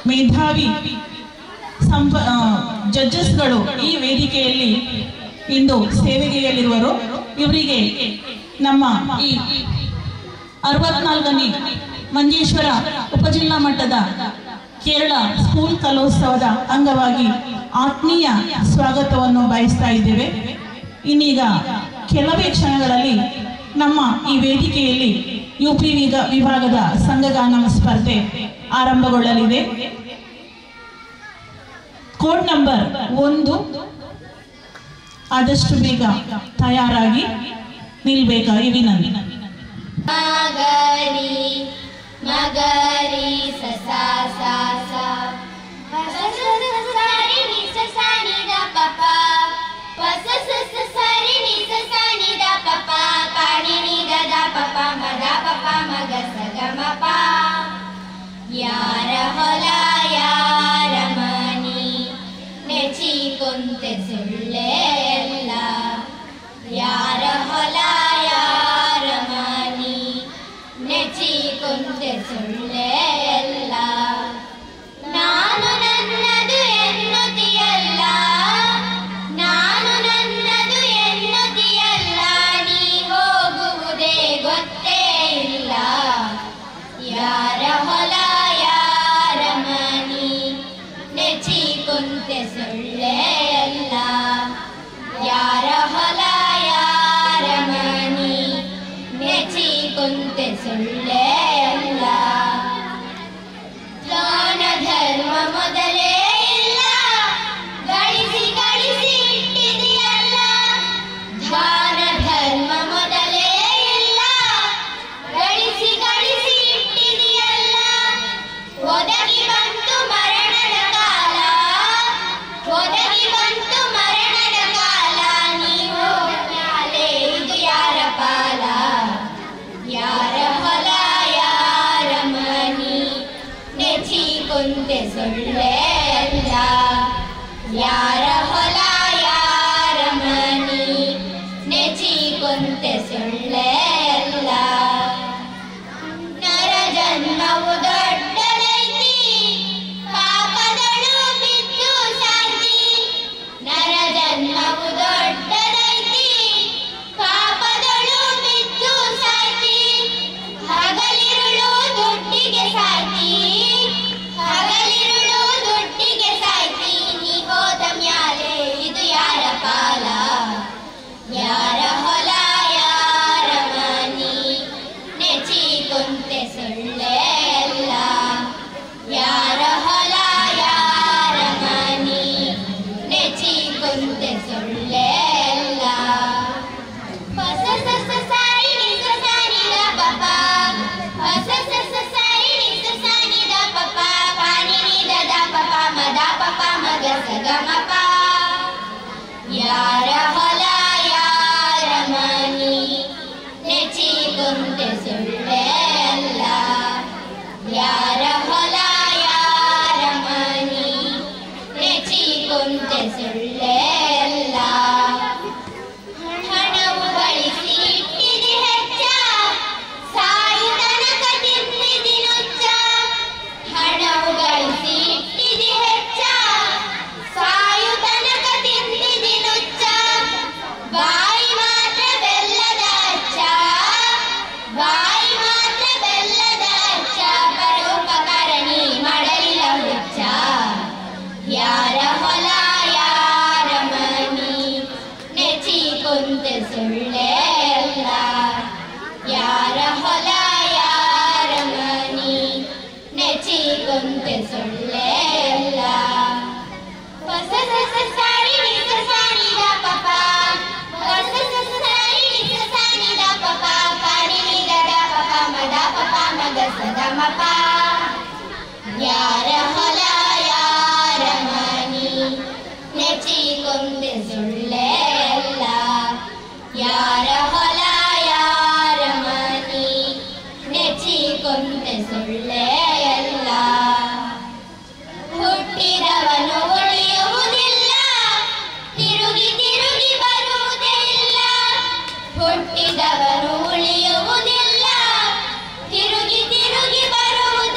ಮೇಧಾವಿ ಜಡ್ಜಸ್ಗಳು ಈ ವೇದಿಕೆಯಲ್ಲಿ ಇಂದು ಸೇವೆಗೆಯಲ್ಲಿರುವರು. ಇವರಿಗೆ ನಮ್ಮ ಈ 64ನೇ ಮಂಜೇಶ್ವರ ಉಪಜಿಲ್ಲಾ ಮಟ್ಟದ ಕೇರಳ ಸ್ಕೂಲ್ ಕಲೋತ್ಸವದ ಅಂಗವಾಗಿ ಆತ್ಮೀಯ ಸ್ವಾಗತವನ್ನು ಬಯಸ್ತಾ ಇದ್ದೇವೆ. ಇನ್ನೀಗ ಕೆಲವೇ ಕ್ಷಣಗಳಲ್ಲಿ ನಮ್ಮ ಈ ವೇದಿಕೆಯಲ್ಲಿ ಯುಪಿ ವಿಭಾಗದ ಸಂಘಗಾನ ಸ್ಪರ್ಧೆ ಆರಂಭಗೊಳ್ಳಲಿದೆ. ಕೋಡ್ ನಂಬರ್ 1 ಆದಷ್ಟು ಬೇಗ ತಯಾರಾಗಿ ನಿಲ್ಬೇಕಾಗಿ ವಿನಂತಿ. ಯಾರ ಹೊಲ ಯಾರ ಮನಿ ನೆಚಿ ಕುಂತೆ ಸುಳ್ಳೆ ಎಲ್ಲ. ಯಾರ ಹೊಲ ಯಾರ ಮನಿ ನೆಚಿ ಕುಂತೆ ಸುಳ್ಳೆ ಎಲ್ಲ. ನಾನು ನನ್ನದು ಎನ್ನುತ್ತಿಯಲ್ಲ, ನಾನು ನನ್ನದು ಎನ್ನುತ್ತಿಯಲ್ಲ, ನೀ ಹೋಗುವುದೇ ಗೊತ್ತೇ ಇಲ್ಲ. ಯಾರ ಹೊಲ ಯಾರ ಮನಿ ನೆಚಿ ಕುಂತೆ ಸುಳ್ಳೆ ಎಲ್ಲ. ಯಾರ ಹೊಲ ಯಾರ ಮನಿ ನೆಚಿ ಕುಂತೆ ಸುಳ್ಳೆ ಎಲ್ಲ. ದಾನ ಧರ್ಮ ಮೊದಲೇ ಇಲ್ಲ, ಗಳಿಸಿ ಗಳಿಸಿ ಇಟ್ಟಿದೆಯಲ್ಲ. ದಾನ ಧರ್ಮ ಮೊದಲೇ ಇಲ್ಲ, ಗಳಿಸಿ ಗಳಿಸಿ ಇಟ್ಟಿದೆಯಲ್ಲ. ಒದಗಿ ಬಂತು ಮರಣದ ಕಾಲ, ಒದಗಿ ಬಂತು ಮರಣದ ಕಾಲ, ನೀವು ಮ್ಯಾಲೆ ಇದು ಯಾರ ಪಾಲ. ಯಾರ ಹೊಲ ಯಾರ ಮನಿ ನೆಚಿ ಕುಂತೆ ಸುಳ್ಳೆ ಎಲ್ಲ. ಯಾರ ಹೊಲ ಯಾರ ಮನಿ ನೆಚಿ ಕುಂತೆ ಸುಳ್ಳೆ ಎಲ್ಲ. ನರ ಜನ್ಮವು ದೊಡ್ಡದೈತಿ, ಪಾಪದಳು ಬಿದ್ದು ಸಾಯ್ತಿ. ನರ ಜನ್ಮವು ದೊಡ್ಡದೈತಿ, ಪಾಪದಳು ಬಿದ್ದು ಸಾಯ್ತಿ. ಹಗಲಿರುಳು ದುಡ್ಡಿಗೆ ಸಾಯ್ತಿ, ಹಗಲಿರುಳು ದುಡ್ಡಿಗೆ ಸಾಯ್ತಿ. ನೀ ಹೋದ ಮ್ಯಾಲೆ ಇದು ಯಾರ ಪಾಲ. ಯಾರ ಹೊಲ ಯಾರ ಮನಿ ನೆಚಿ ಕುಂತೆ ಸುಳ್ಳೆ ಎಲ್ಲ. ಯಾರ ಹೊಲ ಯಾರ ಮನಿ ನೆಚಿ ಕುಂತೆ ಸುಳ್ಳೆ ಎಲ್ಲ. ಹೊಸ ಸಸ ಸಾರಿ ನಿಸ ಸಾನಿದ ಪಪ, ಹೊಸ ಸಸ ಸಾರಿ ನಿಸ ಸಾನಿದ ಪಪ, ಪಾನಿ ನಿದ ಪಪ ಮದ ಪಪ ಮಗ ಸಗಮಪ. ಯಾರ ಹೊಲ ಯಾರ ಮನಿ ನೆಚಿ ಕುಂತೆ ಸುಳ್ಳೆ ಎಲ್ಲ. ಯಾರ ಹೊಲ ಯಾರ ಮನಿ ನೆಚಿ ಕುಂತೆ ಸುಳ್ಳೆ ಎಲ್ಲ. ಹಣವು ಗಳಿಸಿ ಇಟ್ಟಿದೆ ಹೆಚ್ಚ, ಸಾಯು ತನಕ ತಿನ್ನಿದಿ ನುಚ್ಚ. ಹಣವು ಗಳಿಸಿ ಇಟ್ಟಿದೆ ಹೆಚ್ಚ, ಸಾಯು ತನಕ ತಿನ್ನಿದಿ ನುಚ್ಚ. ಬಾಯಿ ಮಾತ್ರ ಬೆಲ್ಲದ ಅಚ್ಚ, ಬಾಯಿ ಮಾತ್ರ ಬೆಲ್ಲದ ಅಚ್ಚ. ಪರೋಪಕಾರಣಿ ಮಾಡಲಿಲ್ಲ ಹುಚ್ಚ. ಯಾರ ಹೊಲ ಯಾರ ಮನಿ ನೆಚಿ ಕುಂತೆ ಸುಳ್ಳೆ ಎಲ್ಲ. ಯಾರ ಹೊಲ ಯಾರ ಮನಿ ನೆಚಿ ಕುಂತೆ ಸುಳ್ಳೆ ಎಲ್ಲ. ಹೊಸ ಸಸ ಸಾರಿ ನಿಸ ಸಾನಿದ ಪಪ, ಹೊಸ ಸಸ ಸಾರಿ ನಿಸ ಸಾನಿದ ಪಪ, ಪಾನಿ ನಿದ ಪಪ ಮದ ಪಪ ಮಗ ಸಗಮಪ. ಯಾರ ಹೊಲ ಯಾರ ಮನಿ ನೆಚಿ ಕುಂತೆ ಸುಳ್ಳೆ ಎಲ್ಲ. ಯಾರ ಹೊಲ ಯಾರ ಮನಿ ನೆಚಿ ಕುಂತೆ ಸುಳ್ಳೆ ಎಲ್ಲ. ಹುಟ್ಟಿದವನು ಉಳಿಯುವುದಿಲ್ಲ, ತಿರುಗಿ ತಿರುಗಿ ಬರುವುದೇ ಇಲ್ಲ. ಹುಟ್ಟಿದವನು ಉಳಿಯುವುದಿಲ್ಲ, ತಿರುಗಿ ತಿರುಗಿ ಬರುವುದೇ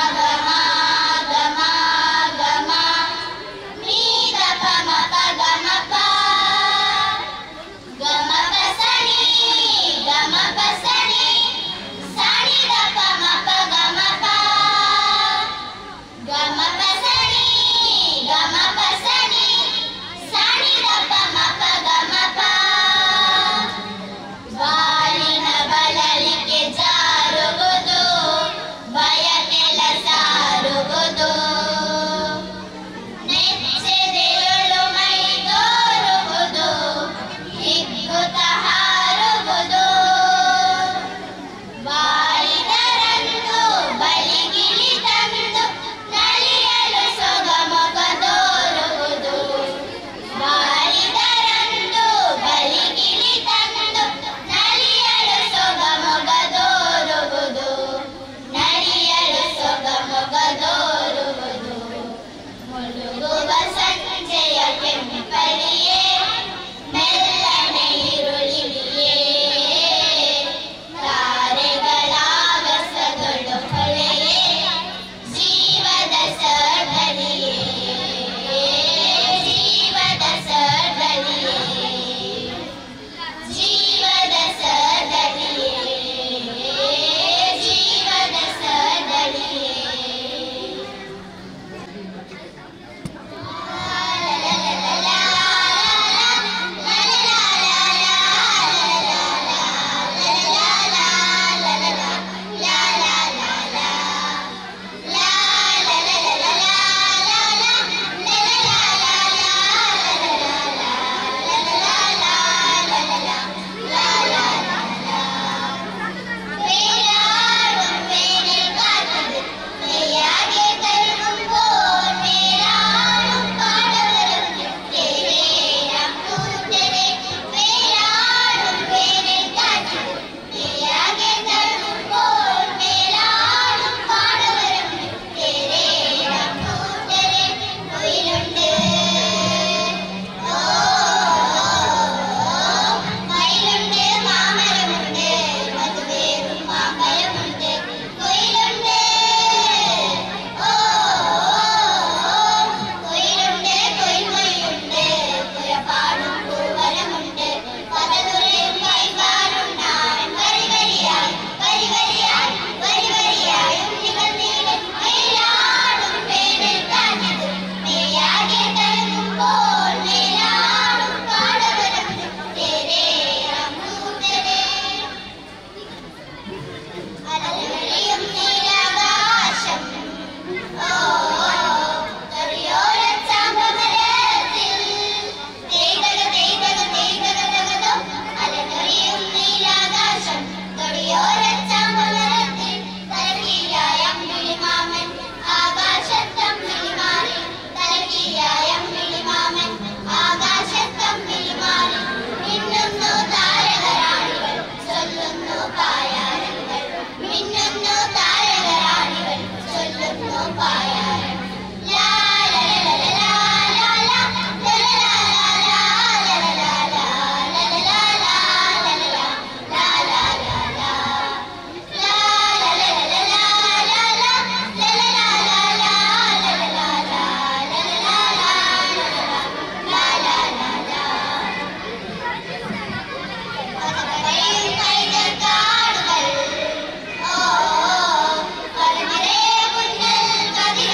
കതിരേ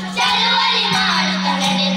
ಚಳುವಳಿ ಮಾಡುತ್ತ ನಡೆದಾರ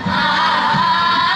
Ah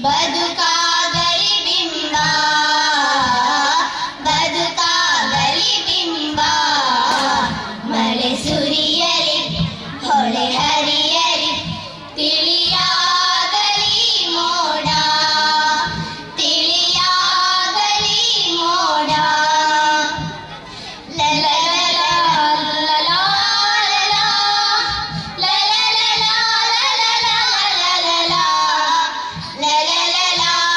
ಬದುಕಾಗಲಿ ಬಿಂಬ ಬದುಕಾಗಲಿ ಬಿಂಬ ಮಳೆ ಸುರಿಯಲಿ ಹೊಳೆ ಹರಿಯಲಿ ತಿಳಿಯಾಗಲಿ ಮೋಡ ತಿಳಿಯಾಗಲಿ ಮೋಡ la la la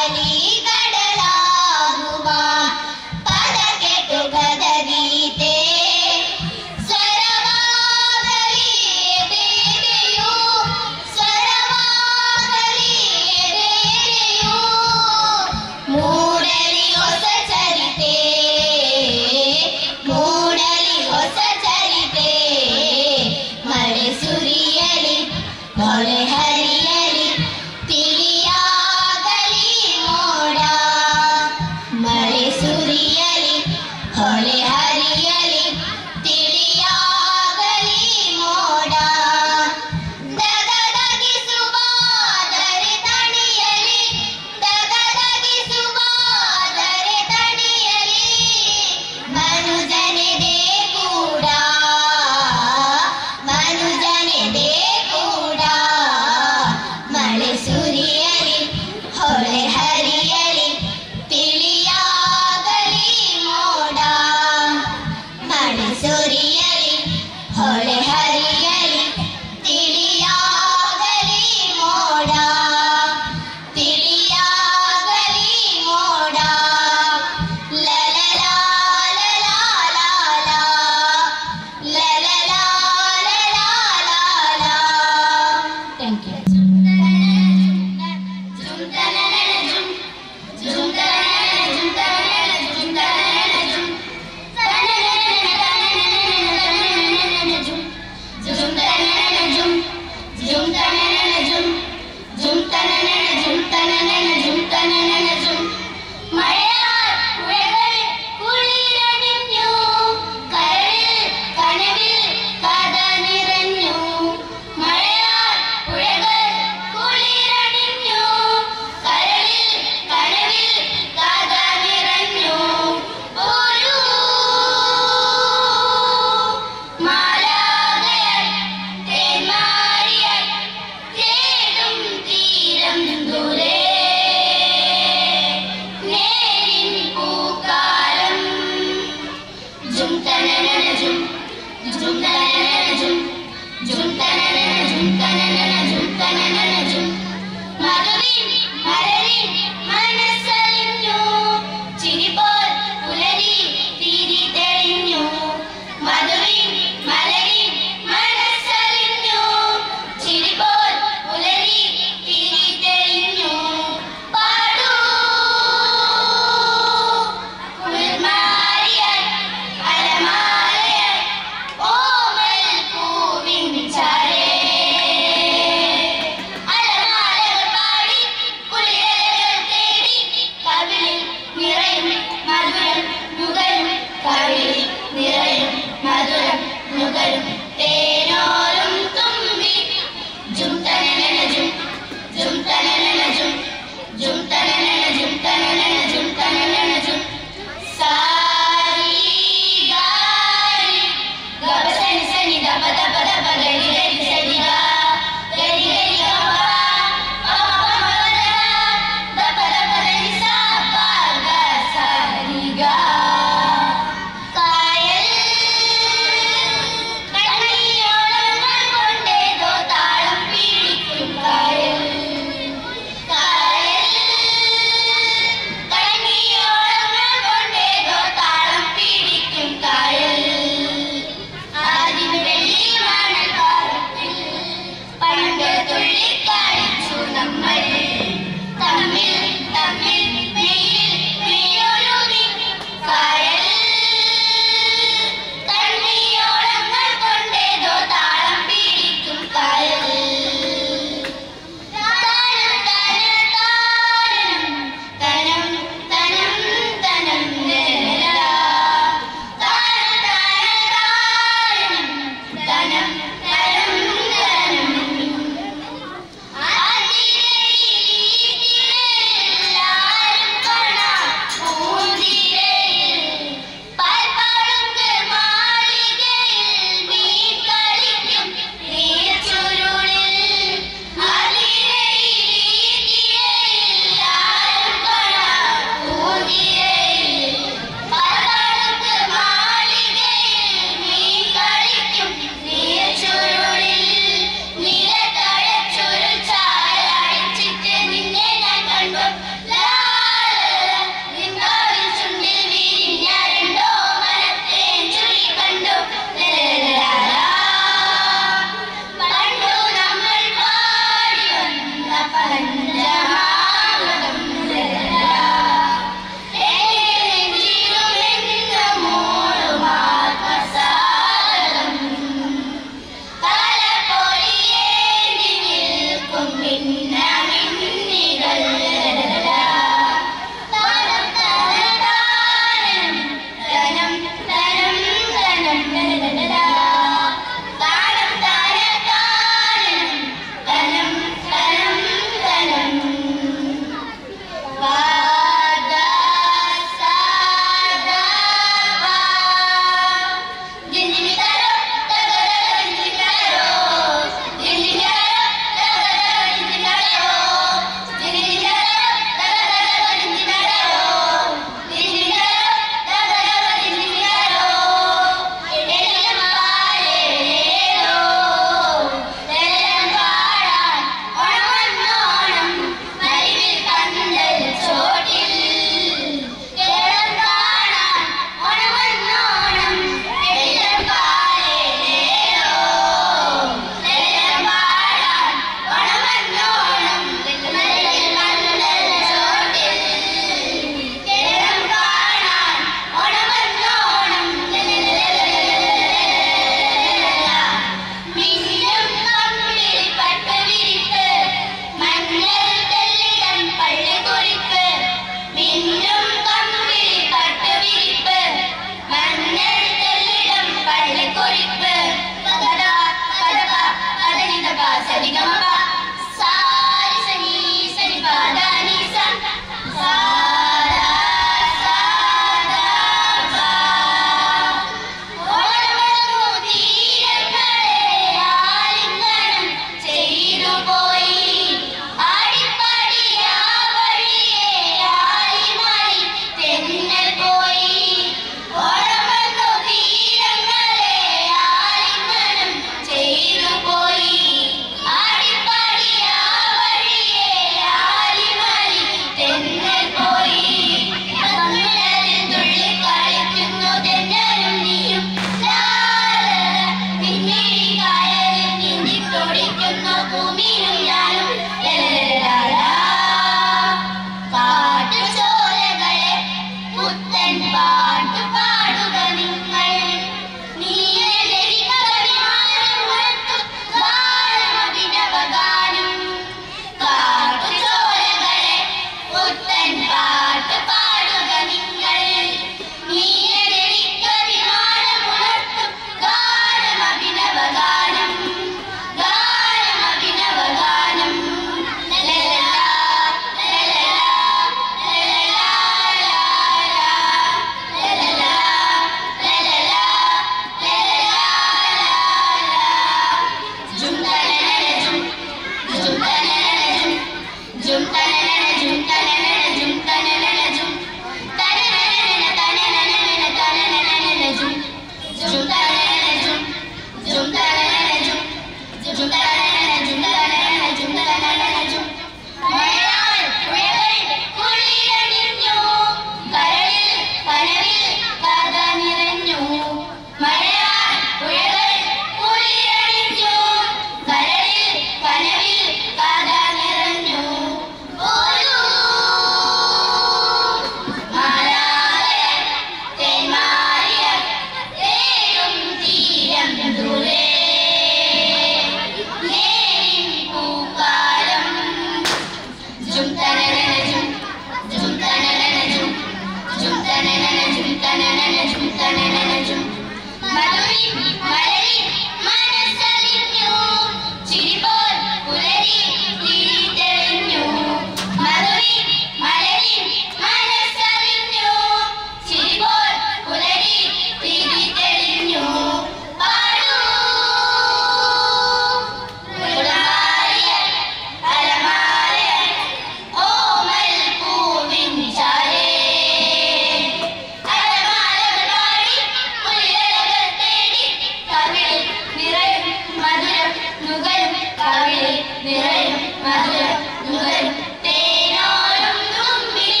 കവിളി നിറയും മധുരം നുകരും തേനോരും തുമ്പിൽ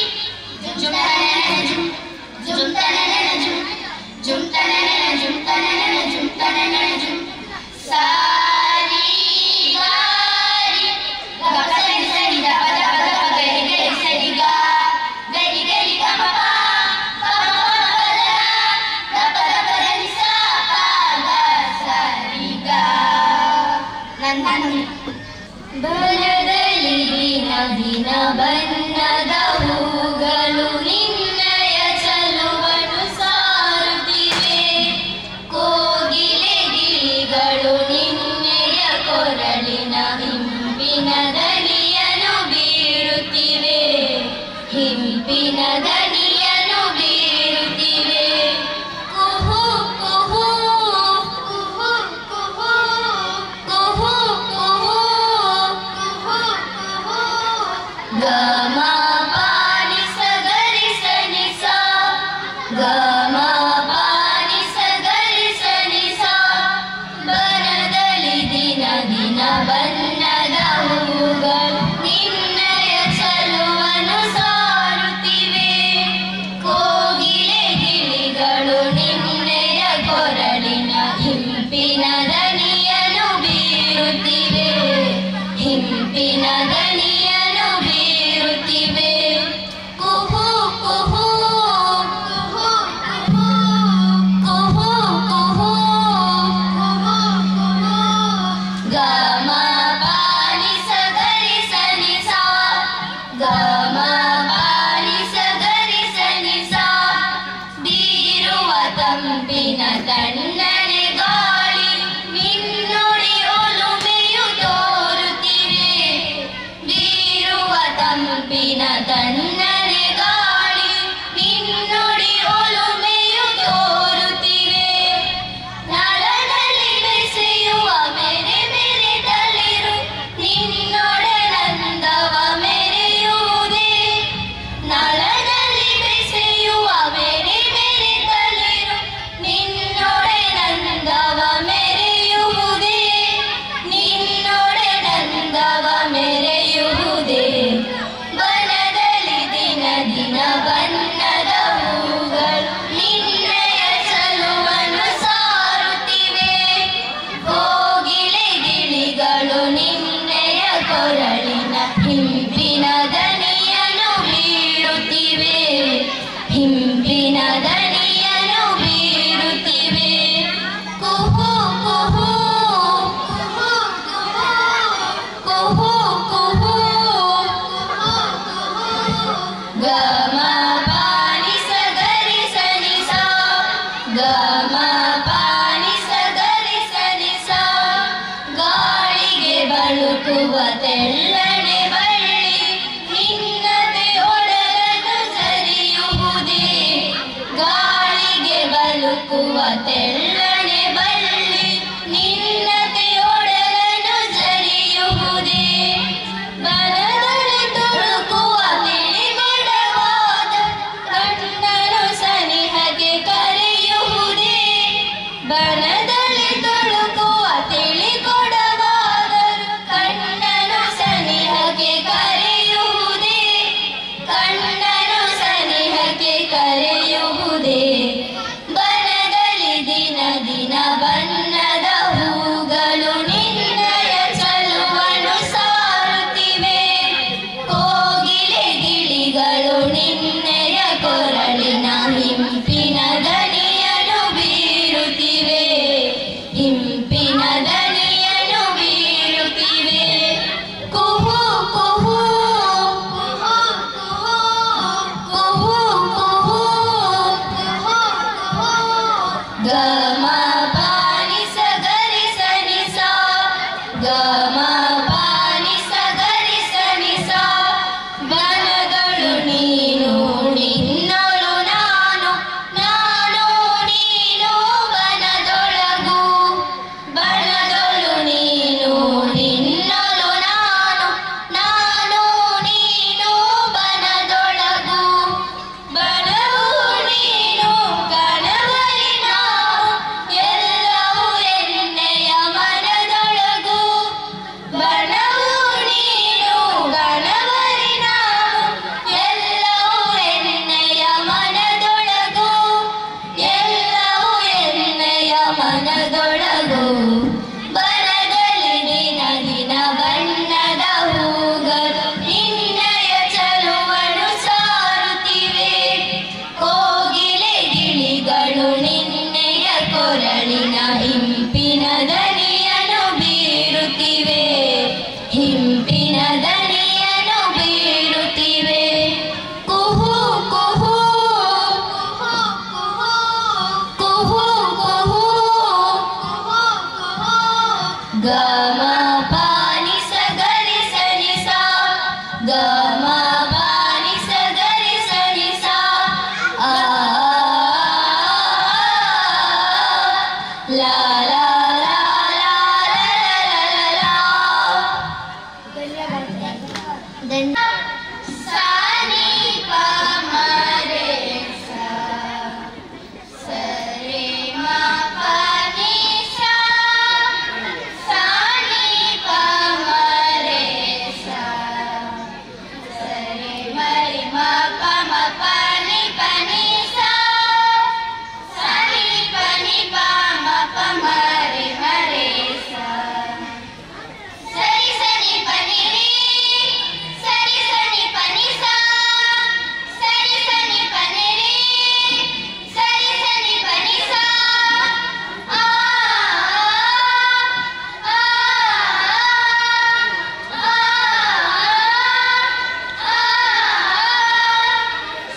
ജും തനനന ജും ജും തനനന ജും ജും തനനന ജും തനനന ജും തനനന ജും സാരി ഗാരി ഗപസരി സരി ദപ ദപ ദപ ഗരി ഗരി സരി ഗ ഗരി ഗരി ഗ മ പ ദപ ദപ ധനി സ പ ಗ ಸರಿ ಗ ನನ್ನಿ ಬನದಲ್ಲಿ ದಿನ ದಿನ ಬಣ್ಣದ ಹೂಗಳು ನಿನ್ನಯ ಚಲುವನ್ನು ಸಾರುತ್ತಿವೆ ಕೋಗಿಲೆ ಗಿಳಿಗಳು ನಿನ್ನೆಯ ಕೊರಳಿನ ಹಿಂಪಿನ ದನಿಯನ್ನು ಬೀರುತ್ತಿವೆ ಹಿಂಪಿನ ದನಿಯನ್ನು ಬೀರುತ್ತಿವೆ ಕುಹು ಕುಹು ಕುಹು ಕುಹು ಕುಹು ಕುಹು ಕುಹು ಕುಹು ಗ ಮ ಪ ನಿ ಸ ಗ ರಿ ಸ ನಿ ಸ ಗ ಮ ಪ ನಿ ಸ ಗ ರಿ ಸ ನಿ ಸ ಬನದಲ್ಲಿ ದಿನ ದಿನ ಬಣ್ಣದ ಹೂಗಳು ನಿನ್ನಯ ಚಲುವನ್ನು ಸಾರುತ್ತಿವೆ ಕೋಗಿಲೆ ಗಿಳಿಗಳು ನಿನ್ನೆಯ ಕೊರಳಿನ ಹಿಂಪಿನ ದನಿಯನ್ನು ಬೀರುತ್ತಿವೆ ಹಿಂಪಿನ ದನಿಯನ್ನು ಬೀರುತ್ತಿವೆ ಕುಹು ಕುಹು ಕುಹು ಕುಹು ಕುಹು ಕುಹು ಕುಹು ಕುಹು ಗ ಮ ಪ ನಿ ಸ ಗ ರಿ ಸ ನಿ ಸ ಗ ಮ ಪ ನಿ ಸ ಗ ರಿ ಸ ನಿ ಸ ಬೀರುವ ತಂಪಿನ ತಣ್ಣನೆ ಗಾಳಿ ನಿನ್ನೊಡಿ ಒಲುಮೆಯು ತೋರುತ್ತಿವೆ ಬೀರುವ ತಂಪಿನ ತಣ್ಣನೆ ಗಾಳಿ ನಿನ್ನೊಡಿ ಒಲುಮೆಯು ತೋರುತ್ತಿವೆ ನಳದಲ್ಲಿ ಬೆಸೆಯುವ ಮೆರೆ ಮೆರೆದಲ್ಲಿರು ನಿನ್ನೊಡನಂದವ ಮೆರೆಯುವುದೇ ನಳದಲ್ಲಿ ಬೆಸೆಯುವ ಮೆರೆ ಮೆರೆದಲ್ಲಿರು ನಿನ್ನೊಡನಂದವ ಮೆರೆಯುವುದೇ ನಿನ್ನೊಡನಂದವ ಮೆರೆಯುವುದೇ ಬನದಲ್ಲಿ ದಿನ ದಿನ ಬಣ್ಣದ ಹೂಗಳು ನಿನ್ನಯ ಚಲುವನ್ನು ಸಾರುತ್ತಿವೆ ಕೋಗಿಲೆ ಗಿಳಿಗಳು ನಿನ್ನೆಯ ಕೊರಳಿನ ಹಿಂಪಿನ ದನಿಯನ್ನು ಬೀರುತ್ತಿವೆ ಹಿಂಪಿನ ದನಿಯನ್ನು ಬೀರುತ್ತಿವೆ ಕುಹು ಕುಹು ಕುಹು ಕುಹು ಕುಹು ಗ ಮ ಪ ನಿ ಸ ಗ ರಿ ಸ ನಿ ಸ ಗ ಮ ಪ ನಿ ಸ ಗ ರಿ ಸ ನಿ ಸ ಗಾಳಿಗೆ ಬಳುಕುವ ತೆಳ್ಳನೆ ಬಳ್ಳಿ ನಿನ್ನದೆ ಒಡಲನ್ನು ಸರಿಯುವುದೇ ಗಾಳಿಗೆ ಬಳುಕುವ ತೆಳ್ಳನೆ ಬಳ್ಳಿ ನಿನ್ನದೆ ಒಡಲನ್ನು ಸರಿಯುವುದೇ ಬನದಲ್ಲಿ ತುಳುಕುವ ತಿಳಿಗೊಡವಾದ ಕಣ್ಣನು ಸನಿಹಗೆ ಕರೆಯುವುದೇ ಬನದಲ್ಲಿ ತುಳುಕುವ ತಿಳಿಗೊಡವಾದರು ಕಣ್ಣನು ಸನಿ ಗ ಮ ಪ ನಿ ಸ ಗ ರಿ ಸ ನಿ ಸ ಗ ಮ ಪ ನಿ ಸ ಗ ರಿ ಸ ನಿ ಸ ಆ ಲಾ ಲಾ ಲಾ ಲಾ ಲಾ ಲಾ ಸಾ ನಿ ಪ ಮ ರೆ ಸ ಸ ರೆ ಮ ಪ ನಿ ಸ ಸಾ ನಿ ಪ ಮ ರೆ ಸ ಸ ರೆ ಮ ರೆ ಮ ಪ ಮ ಪ ನಿ ಸ ಸಾ ನಿ ಪ ಮ ಪ ಮ ರೆ ಸ ಸರಿ ಸನಿ ಪ ನಿ ರಿ ಸರಿ ಸನಿ ಪ ನಿ ಸ ಸರಿ ಸನಿ ಪ ನಿ ರಿ ಸರಿ ಸನಿ ಪ ನಿ ಸ ಆ ಆ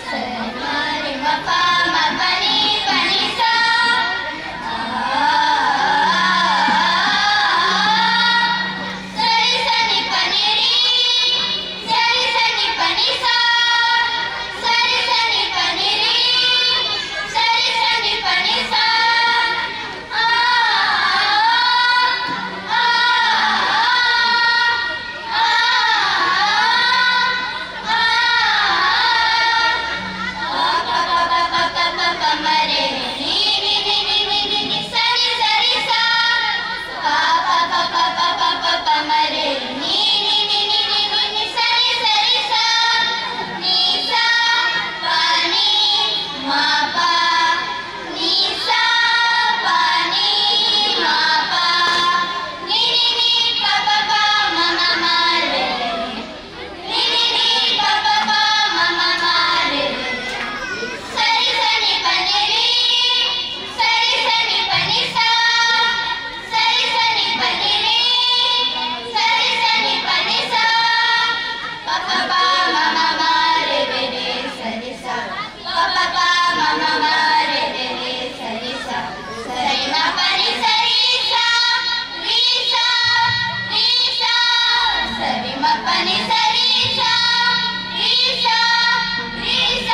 ಸರಿ ಮ ರೆ ಮ ಪ ಮ ಪ ನಿ ಸ ಸರಿ ಸನಿ ಪ ನಿ ರಿ ಸರಿ ಸನಿ ಪ ನಿ ಸ ಸರಿ ಸನಿ ಪ ನಿ ರಿ ಸರಿ ಸನಿ ಪ ನಿ ಸ ಆ ಆ ಸರಿ ಸನಿ ಪ ನಿ ರಿ ಸರಿ ಸನಿ ಪ ನಿ ಸ ಸರಿ ಸನಿ ಪ ನಿ ರಿ ಸರಿ ಸನಿ ಪ ನಿ ಸ ಪ ಪ ಪ ಮ ಮ ಮ ರೆ ರೆ ರೆ ಸರಿ ಸ ಪ ಪ ಪ ಮ ಮ ಮ ರೆ ರೆ ರೆ ಸರಿ ಸ ಸರಿ ಮ ಪ ನಿ ಸರಿ ಸ ರಿ ಸ ರಿ ಸ ಸರಿ ಮ ಪ ನಿ ಸರಿ ಸ ರಿ ಸ ರಿ ಸ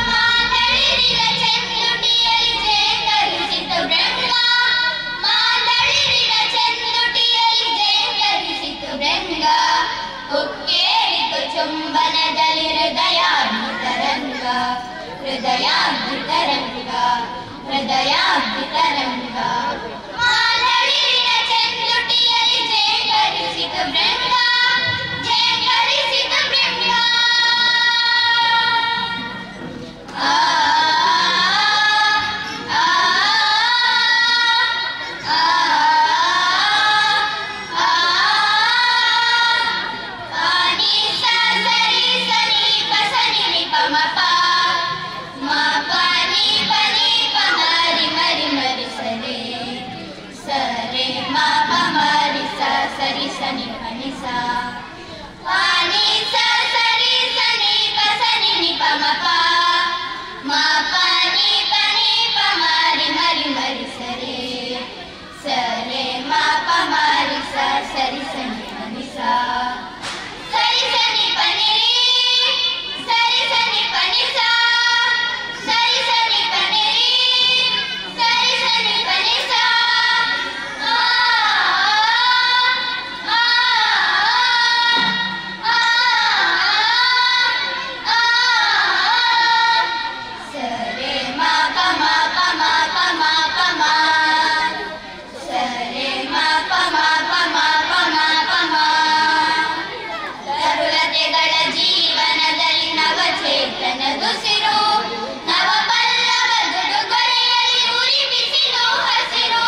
ಮಾತಳಿರಿದ ಚೆಂದುಟಿಯಲ್ಲಿ ಜೇಂಕರಿಸಿತು ಬ್ರಹ್ಮ ಮಾತಳಿರಿದ ಚೆಂದುಟಿಯಲ್ಲಿ ಜೇಂಕರಿಸಿತು ಬ್ರಹ್ಮ ಉಕ್ಕೇರಿತು ಚುಂಬನದಲ್ಲಿ ಹೃದಯಾಗ್ನಿತರಂಗ ಹೃದಯಾಗ್ನಿತರಂಗ ಹೃದಯಾಗ್ನಿತರಂಗ ಮಾತಳಿರಿದ ಚೆಂದುಟಿಯಲ್ಲಿ ಜೇಂಕರಿಸಿತು ಬ್ರಹ್ಮ ಜೇಂಕರಿಸಿತು ಬ್ರಹ್ಮ ಆ ಆ ಆ ಆ ಪಾನಿ ಸ ಸರಿ ಸನಿ ಪ ಸನಿ ನಿ ಪ ಮ ಪ ಮ ಪ ನಿ ಪ ಮ ರಿ ಮರಿ ಸರಿ ಸರಿ ಮ ಪ ಮ ರಿ ಸ ಸರಿ ಸನಿ ಪ ನಿ ಸ ಪಾನಿ ಸ ಸರಿ ಸನಿ ಪ ಸನಿ ನಿ ಪ ಮ ಪ ಮ ಪ ನಿ ಪ ಮ ರಿ ಮರಿ ಸರಿ ಸರಿ ಮ ಪ ಮ ರಿ ಸ ಸರಿ ಸನಿ ಪ ನಿ ಸ ಸರಿ ಸನಿ ಪ ನಿ ರಿ ಸರಿ ಸನಿ ಪ ನಿ ಸ ಸರಿ ಸನಿ ಪ ನಿ ರಿ ಸರಿ ಸನಿ ಪ ನಿ ಸ ಆ ಆ ಆ ಆ ಸರಿ ಮ ಪ ಮ ಪ ಮ ಪ ಮ ಪ ಮ ಸರಿ ಮ ಪ ಮ ಪ ಮ ಪ ಮ ಪ ಮ ತರುಲತೆಗಳ ಜೀವನದಲ್ಲಿ ನವಚೇತನದುಸಿರು ನವ ಪಲ್ಲವ ದುಡುಗೊರೆಯಲ್ಲಿ ಉರಿ ಬಿಸಿಲು ಹಸಿರು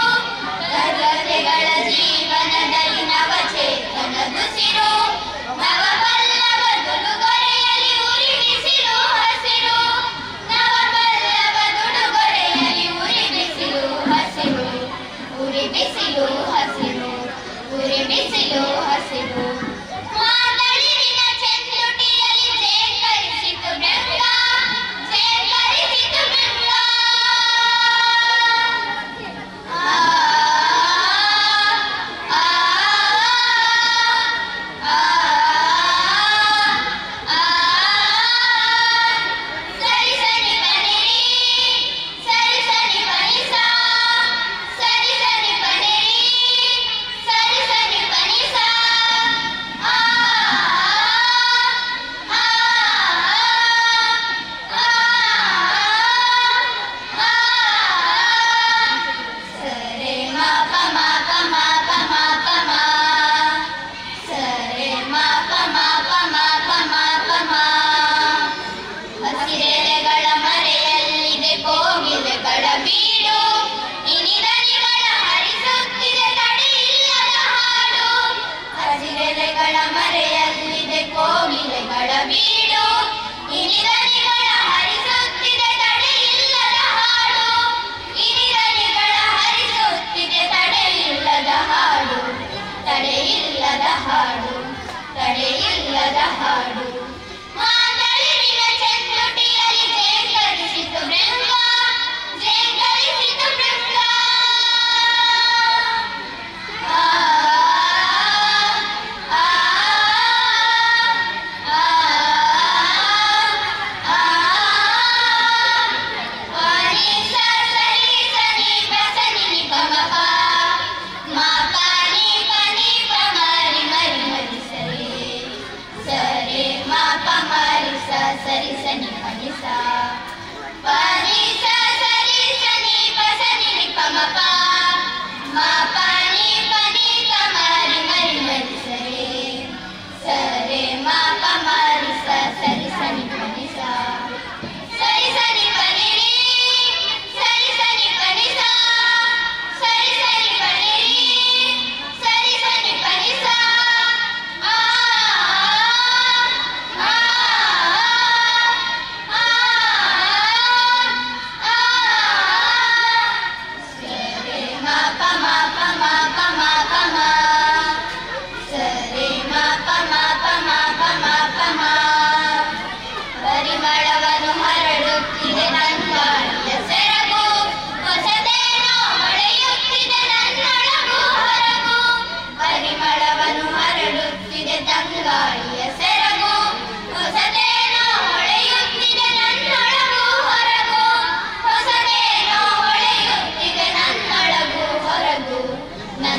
ತರುಲತೆಗಳ ಜೀವನದಲ್ಲಿ ನವಚೇತನದುಸಿರು ನವ ಪಲ್ಲವ ದುಡುಗೊರೆಯಲ್ಲಿ ಉರಿ ಬಿಸಿಲು ಹಸಿರು ನವ ಪಲ್ಲವ ದುಡುಗೊರೆಯಲ್ಲಿ ಉರಿ ಬಿಸಿಲು ಹಸಿರು ಉರಿ ಬಿಸಿಲು ಹಸಿರು ಉರಿ ಬಿಸಿಲು ಹಸಿರು ಮಾತಳಿರಿನ ಚೆಂದುಟಿಯಲ್ಲಿ ಜೇಂಕರಿಸಿತು ಬ್ರಹ್ಮ ಜೇಂಕರಿಸಿತು ಬ್ರಹ್ಮ ಆ ಆ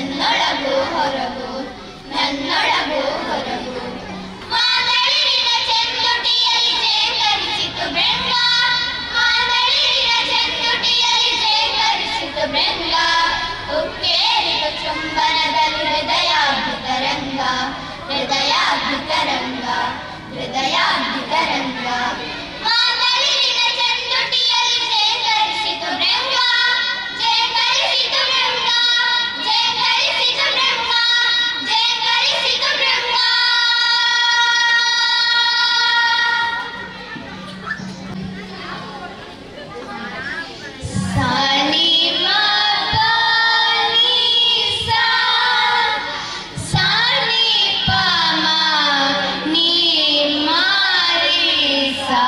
ನನ್ನೊಳಗೂ ಹೊರಗೂ ನನ್ನೊಳಗೂ ಹೊರಗೂ ಮಾತಳಿರಿನ ಚೆಂದುಟಿಯಲ್ಲಿ ಶೇಖರಿಸಿತು ಬೆಂಗ ಮಾತಳಿರಿನ ಚೆಂದುಟಿಯಲ್ಲಿ ಶೇಖರಿಸಿತು ಬೆಂಗ ಉಕ್ಕೇರಿತು ಚುಂಬನದಲ್ಲಿ ಹೃದಯಾಭಿತರಂಗ ಹೃದಯಾಭಿತರಂಗ ಹೃದಯಾಭಿತರಂಗ ಮಾತಳಿರಿನ ಚೆಂದುಟಿಯಲ್ಲಿ ಶೇಖರಿಸಿತು ಬೆಂಗ ಶೇಖರಿಸಿತು ಬೆಂಗ ಶೇಖರಿಸಿತು ಬೆಂಗ ಶೇಖರಿಸಿತು ಬೆಂಗ ಸಾನಿ ಸಾನಿ ಪಮ ನೀ ಮಾರಿ ಸಾ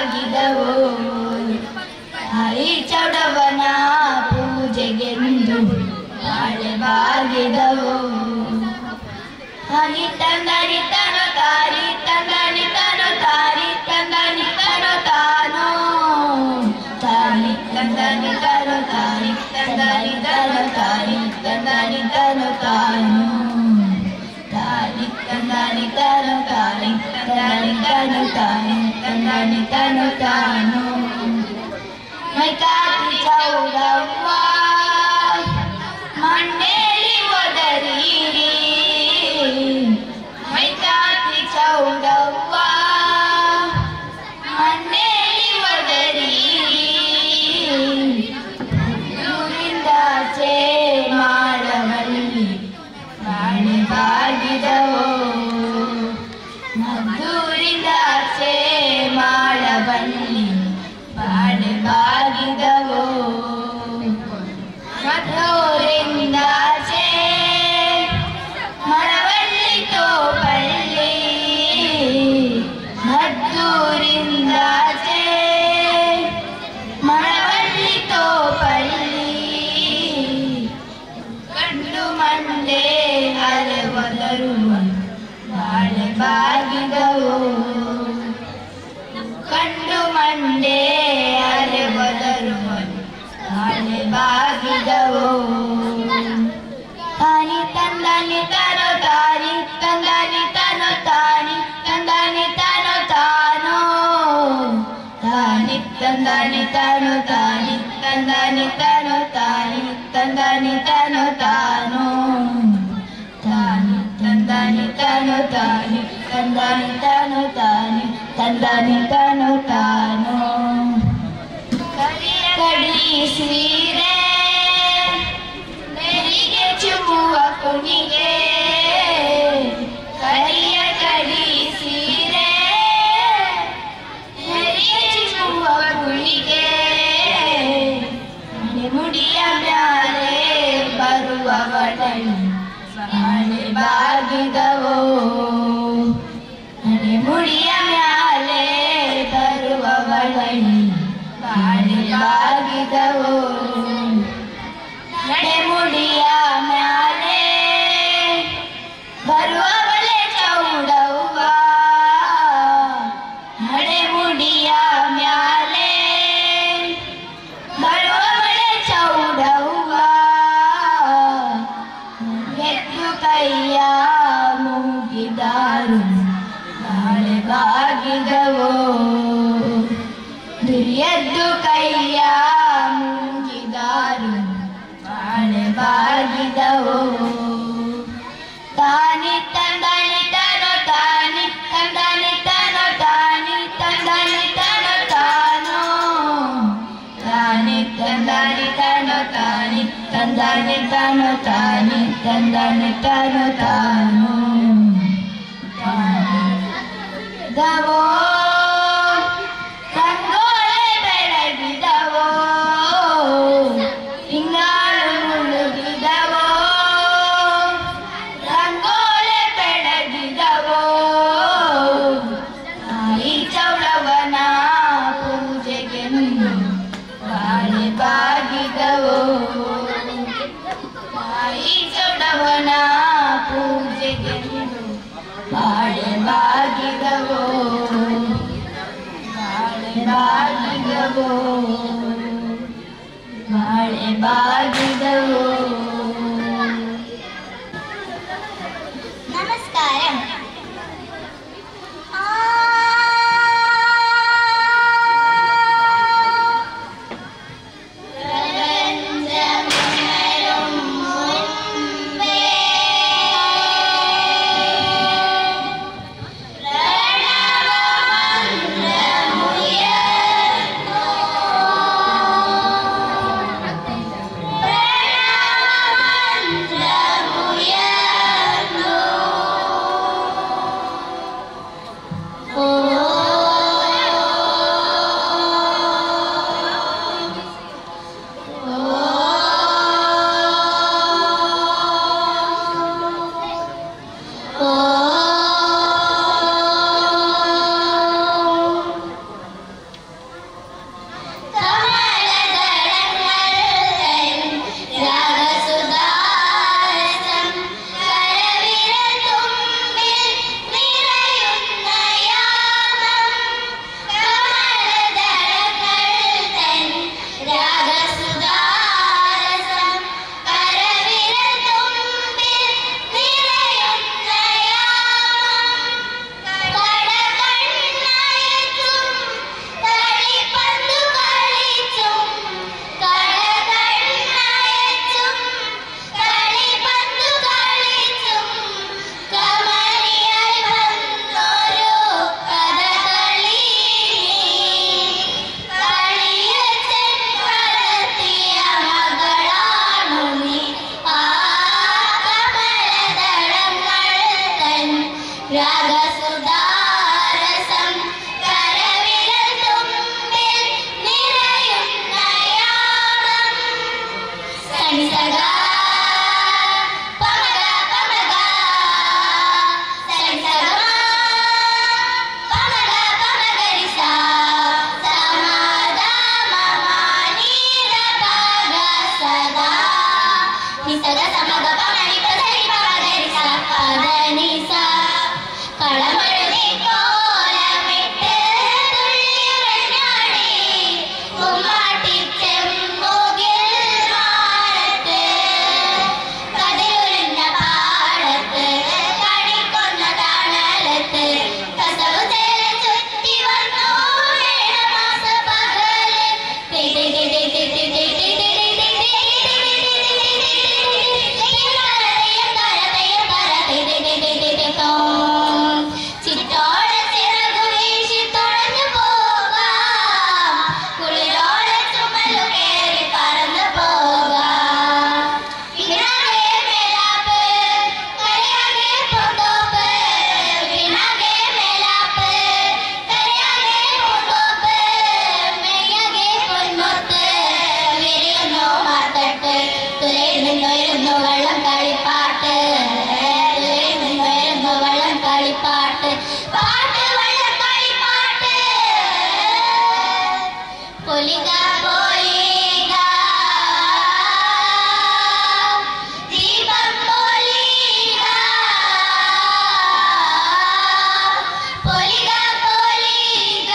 ಬಾಗಿದವೋ ತಾಯಿ ಚೌಡವನ ಪೂಜೆಗೆಂದು ಬಾಳೆ ಬಾಗಿದವೋ ಹನಿ ತಂದನಿ ತನು ತಾರಿ ತಂದನಿ ತನು ತಾರಿ ತಂದನಿ ತನು ತಾನು ತಾನಿ ತಂದನಿ ತನು ತಾರಿ ತಂದನಿ ತನು ತಾರಿ ತಂದನಿ ತನು ತಾನು ತಾನಿ ತಂದನಿ ತನು ತಾರಿ ತಂದನಿ ತನು ತಾನಿ ತಂದನಿ ತನು ತಾನು ಮೈಕಾತಿ ಚೌಡವ್ವ ಮಂಡೇಲಿ ಒದರಿರಿ ಮೈಕಾತಿ ಚೌಡವ್ವ ಮಂಡೇಲಿ ಒದರಿರಿ ಊರಿಂದಾಚೆ ಮಾಡಬಲ್ಲಿ ಬಾಳೆ ಬಾಗಿದವೋ ಮದ್ದೂರಿಂದಾಚೆ ಮಾಡಬಲ್ಲಿ ಬಾಳೆ ಬಾಗಿದವೋ ಮದ್ದೂರಿಂದಾಚೆ ಮರವಳ್ಳಿ ತೋಪಳ್ಳಿ ಮದ್ದೂರಿಂದಾಚೆ ಮರವಳ್ಳಿ ತೋಪಳ್ಳಿ ಗಂಡು ಮಂಡೆ ಅಲೆವದರು ಬಾಳೆ ಬಾಗಿದವೋ ಕಂಡು ಮಂಡೆ ಅಲೆವದರು ಬಾಳೆ ಬಾಗಿದವೋ ತಾನಿ ತಂದನಿ ತನು ತಾನಿ ತಂದನಿ ತನು ತಾನಿ ತಂದನಿ ತನು ತಾನು ತಾನಿ ತಂದನಿ ತನು ತಾನಿ ತಂದನಿ ತನು ತಾನಿ ತಂದನಿ ತನು ತಾನು ತಾನಿ ತಂದನಿ ತನು ತಾನಿ ತಂದನಿ ತನು ತಾನಿ ತಂದನಿ ತನು ತಾನು ಕಡಿ ಸೀರೆ ನೆರಿಗೆ ಚುಮ್ಮುವ ಕುಣಿಗೆ ಕರಿಯ ಕಡಿ ಸೀರೆ ನೆರಿಗೆ ಚುಮ್ಮುವ ಕುಣಿಗೆ ಮುಡಿಯ ಮ್ಯಾಲೆ ಬರುವ ಬಡಲಿ ಬಾಳೆ ಬಾಗಿದವೋ ಮುಡಿಯ ಮ್ಯಾಲೆ ಬರುವ ಬಡಲಿ ಬಾಳೆ ಬಾಗಿದವೋ ನಡೆ ಮುಡಿಯ ಮ್ಯಾಲೆ ಬರುವವಳೆ ಚೌಡವ್ವ ನಡೆ ಮುಡಿಯ ಮ್ಯಾಲೆ ಬರುವವಳೆ ಚೌಡವ್ವ ಎತ್ತು ಕೈಯ ಮುಗಿದಾರು ಬಾಳೆ ಬಾಗಿದವೋ ಎದ್ದು ಕೈಯ ಮುಗಿದಾರು ಬಾಳೆ ಬಾಗಿದವೋ ತಾನಿ ತಂದನಿ ತನು ತಾನಿ ತಂದನಿ ತನು ತಾನಿ ತಂದನಿ ತನು ತಾನು ತಾನಿ ತಂದನಿ ತನು ತಾನಿ ತಂದನಿ ತನು ತಾನಿ ತಂದನಿ ತನು ತಾನು ದವೋ ರಂಗೋಲೆ ಬೆಳಗಿದವೋ ಹಿಂಗಾರು ಮುಳುಗಿದವೋ ರಂಗೋಲೆ ಬೆಳಗಿದವೋ ತಾಯಿ ಚೌಡವನ ಪೂಜೆಗೆಂದು ಬಾಳೆ ಬಾಗಿದವೋ ತಾಯಿ ಚೌಡವನ ಪೂಜೆಗೆಂದು ಬಾಳೆ ಬಾಗಿದವೋ ಬಾಳೆ ಬಾಗಿದವೋ ಬಾಳೆ ಬಾಗಿದವೋ ನಮಸ್ಕಾರ ಪೋಲಿಗ ಪೋಲಿಗ ದೀಪಂ ಪೋಲಿಗ ಪೋಲಿಗ ಪೋಲಿಗ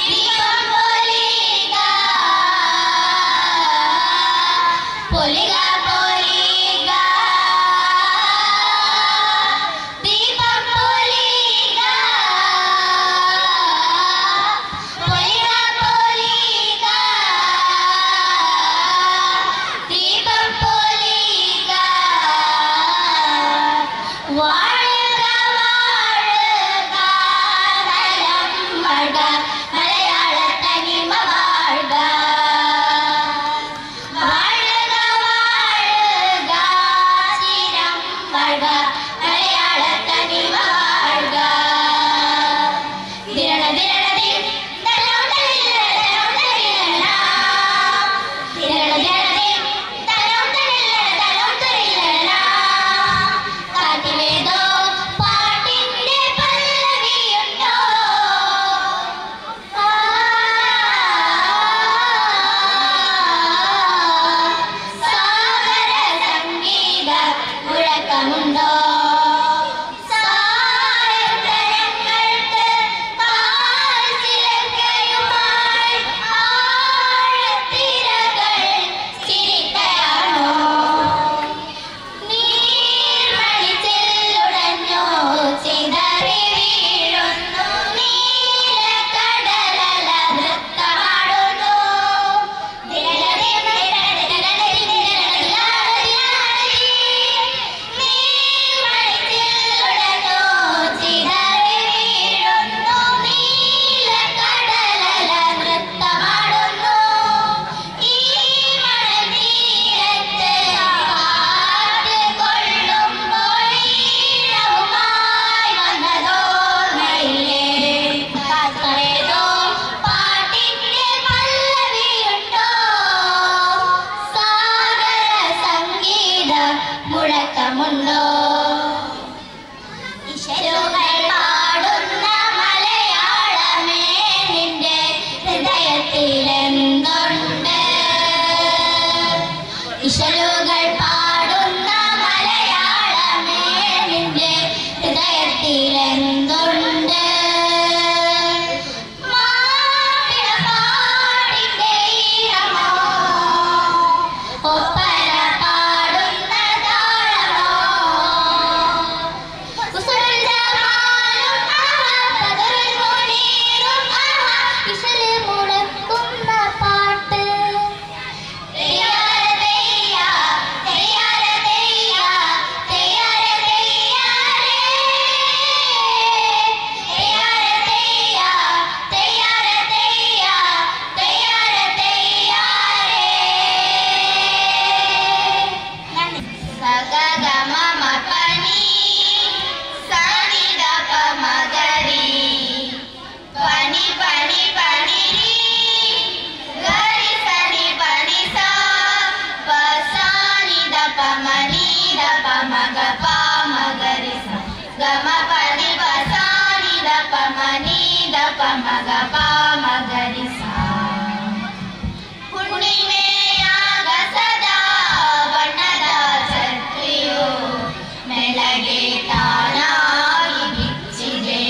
ದೀಪಂ ಪೋಲಿಗ ಪೋಲಿಗ ಪೋಲಿಗ ದೀಪಂ ಪೋಲಿಗ ಪೋಲಿಗ ಪೋಲಿಗ ದೀಪಂ ಪೋಲಿಗ வாழ்க வாழ்க நலம் வாழ்க மலையாள தனிம வாழ்க வாழ்க வாழ்க சிரம் வாழ்க மலையாள தனிம வாழ்க திரண திரண திரண தலம் தலில தலம் தலில திரண திரண தலம் தலில தலம் தலில കാട്ടിലേതോ പാട്ടിന്റെ പല്ലവിയുണ്ടോ സാഗര സംഗീത മുഴക്കമുണ്ടോ സാരങ്ങൾക്ക് കാൽച്ചിലങ്കയുമായി ആഴത്തിരകൾ ചിരിക്കയാണോ നീർമണിച്ചില്ലുടഞ്ഞോ ചിതറി വീഴുന്നു നീലക്കടലല നൃത്തമാടുന്നു നീർമണിച്ചില്ലുടഞ്ഞോ ചിതറി വീഴുന്നു നീലക്കടലല നൃത്തമാടുന്നു ഈ മണൽത്തീരത്ത് കാറ്റ് കൊള്ളുമ്പോൾ ഈണവുമായി വന്നതോർമ്മയില്ലേ കാറ്റേതോ പാട്ടിന്റെ പല്ലവിയുണ്ടോ സാഗര സംഗീത മുഴക്കമുണ്ടോ ഇശലുകൾ പാടുന്ന മലയാളമേ നിന്റെ ഹൃദയത്തിലെന്തുണ്ട് ഇശലുകൾ പാടുന്ന മലയാളമേ നിന്റെ ഹൃദയത്തിലെന്തുണ്ട് മാപ്പിളപ്പാട്ടിന്റെ ഈണമോ ഒപ്പന പാടുന്ന താളമോ കുസൃത മാലും കതറിൽ മുനീറും ഇശല് മുടക്കുന്ന പാട്ട് തെയ്യാര തെയ്യ തെയ്യാര തെയ്യ തെയ്യാര തെയ്യാരേ തെയ്യാര തെയ്യ തെയ്യാര തെയ്യ തെയ്യാര തെയ്യാരേ സഗഗമ മപനി സനിദപ മഗരി പനി പനി പനി ഗരി സനി പനി സ പസാനി ദപ മനി ദപ മഗ പ മഗരി സ ഗമ പനി പസാനി ദപ മനി ദപ മഗ പ മഗരി സ ಹುಣ್ಣಿಮೆಯಾಗ ಸದಾ ಬಣ್ಣದ ಛತ್ರಿಯು ಮೆಲಗೆ ತಾನಾಗಿ ಬಿಚ್ಚಿದೆ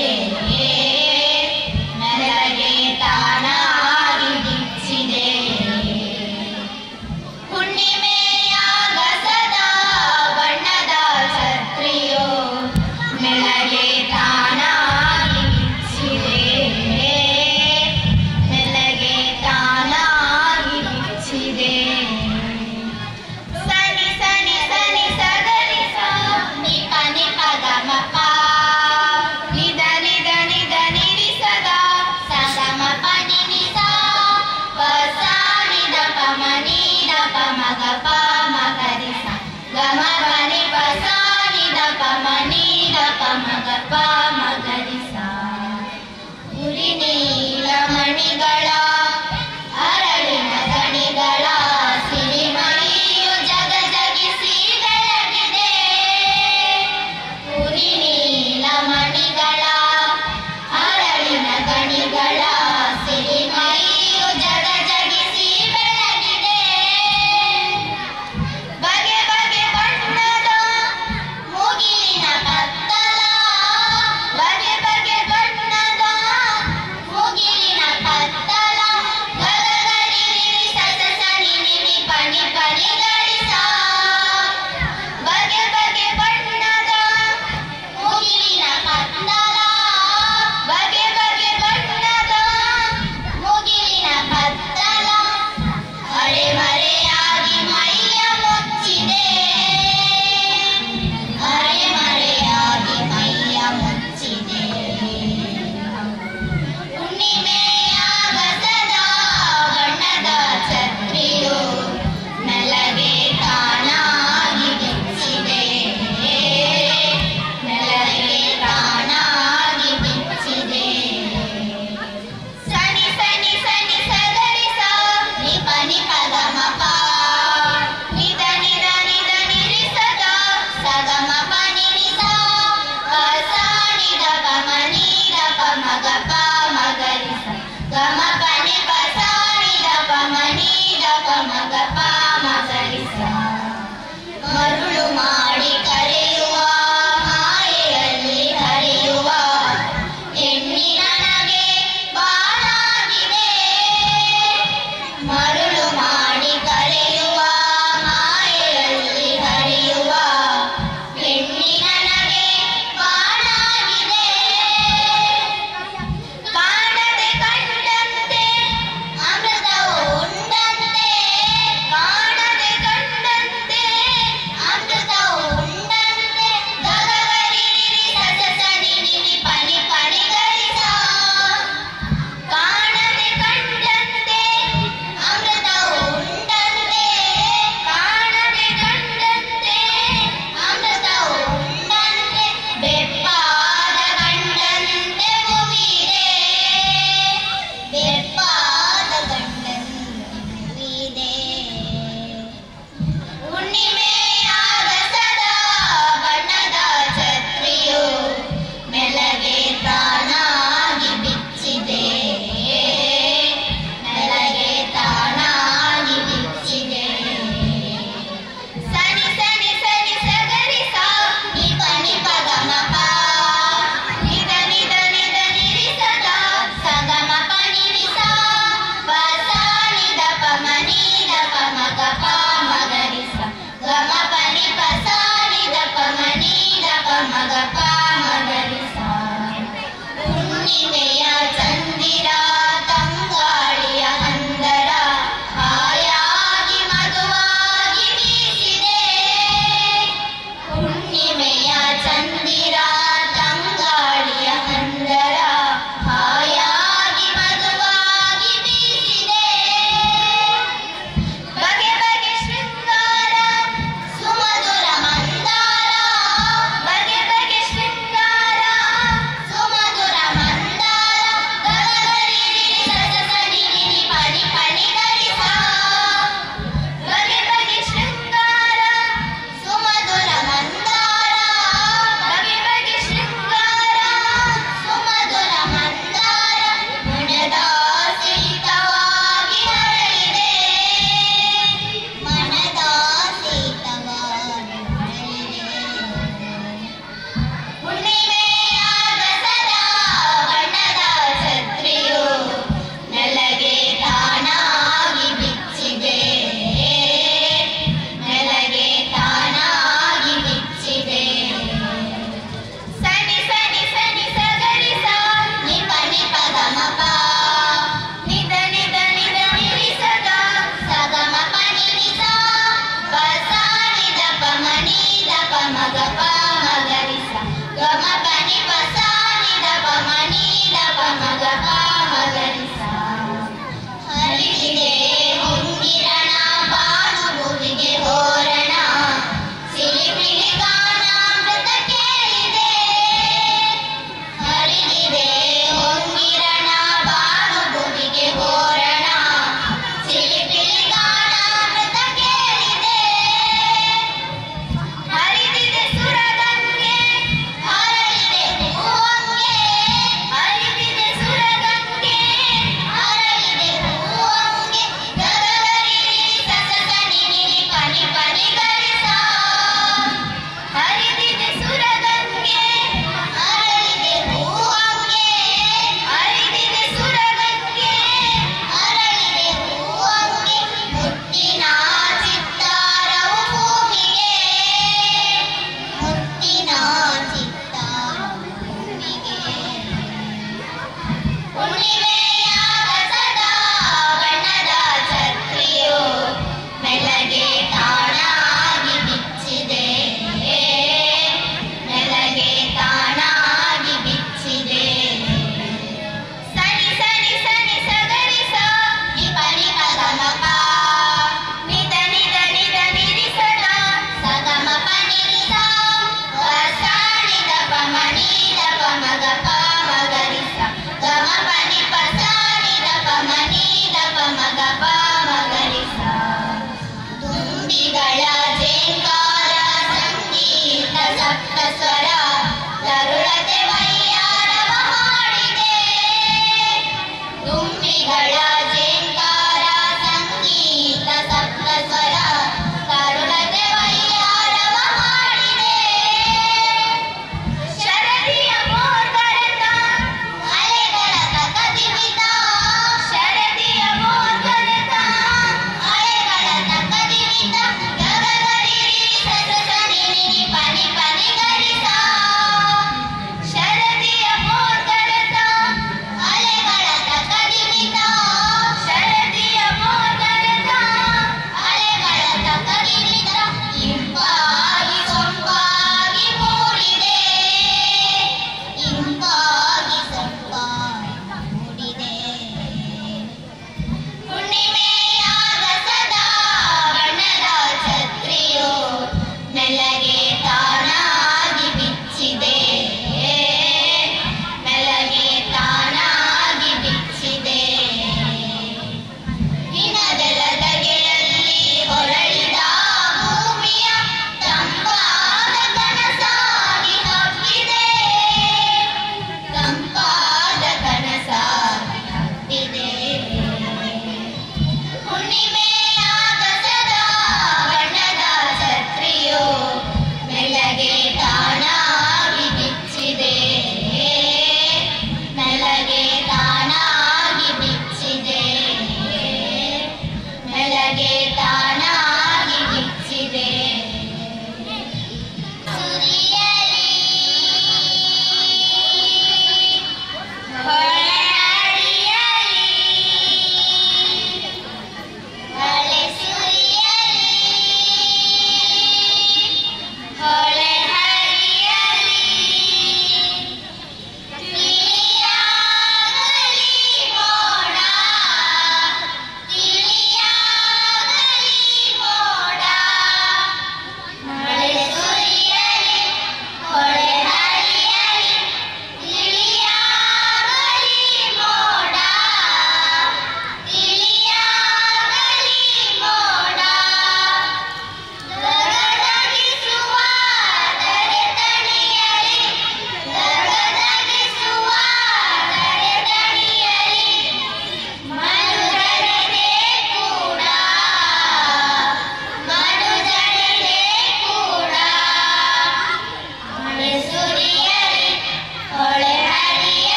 ಮೆಲಗೆ ತಾನಾಗಿ ಬಿಚ್ಚಿದೆ ಹುಣ್ಣಿಮೆಯಾಗ ಸದಾ ಬಣ್ಣದ ಛತ್ರಿಯು ಮೆಲಗೆ ತಾನಾಗಿ ಬಿಚ್ಚಿದೆ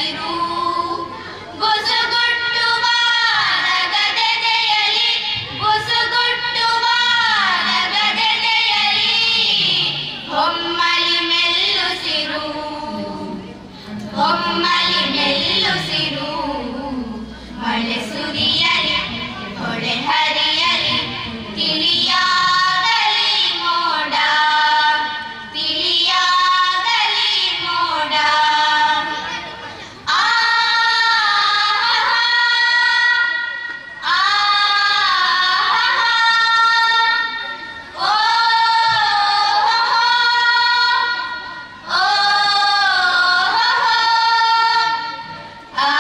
ಹಸಿರು ಬುಸುಗುಟ್ಟುವ ನಗದೆದೆಯಲಿ ಬುಸುಗುಟ್ಟುವ ನಗದೆದೆಯಲಿ ಹೊಮ್ಮಲಿ ಮೆಲ್ಲುಸಿರು ಹೊಮ್ಮಲಿ ಮೆಲ್ಲುಸಿರು ಮಳೆ ಸುರಿಯಲಿ ಹೊಳೆ ಹರಿಯಲಿ ತಿಳಿಯಾಗಲಿ ಮೋಡ ತಿಳಿಯಾಗಲಿ ಮೋಡ ಆ ಆ ಓ ಓ ಆ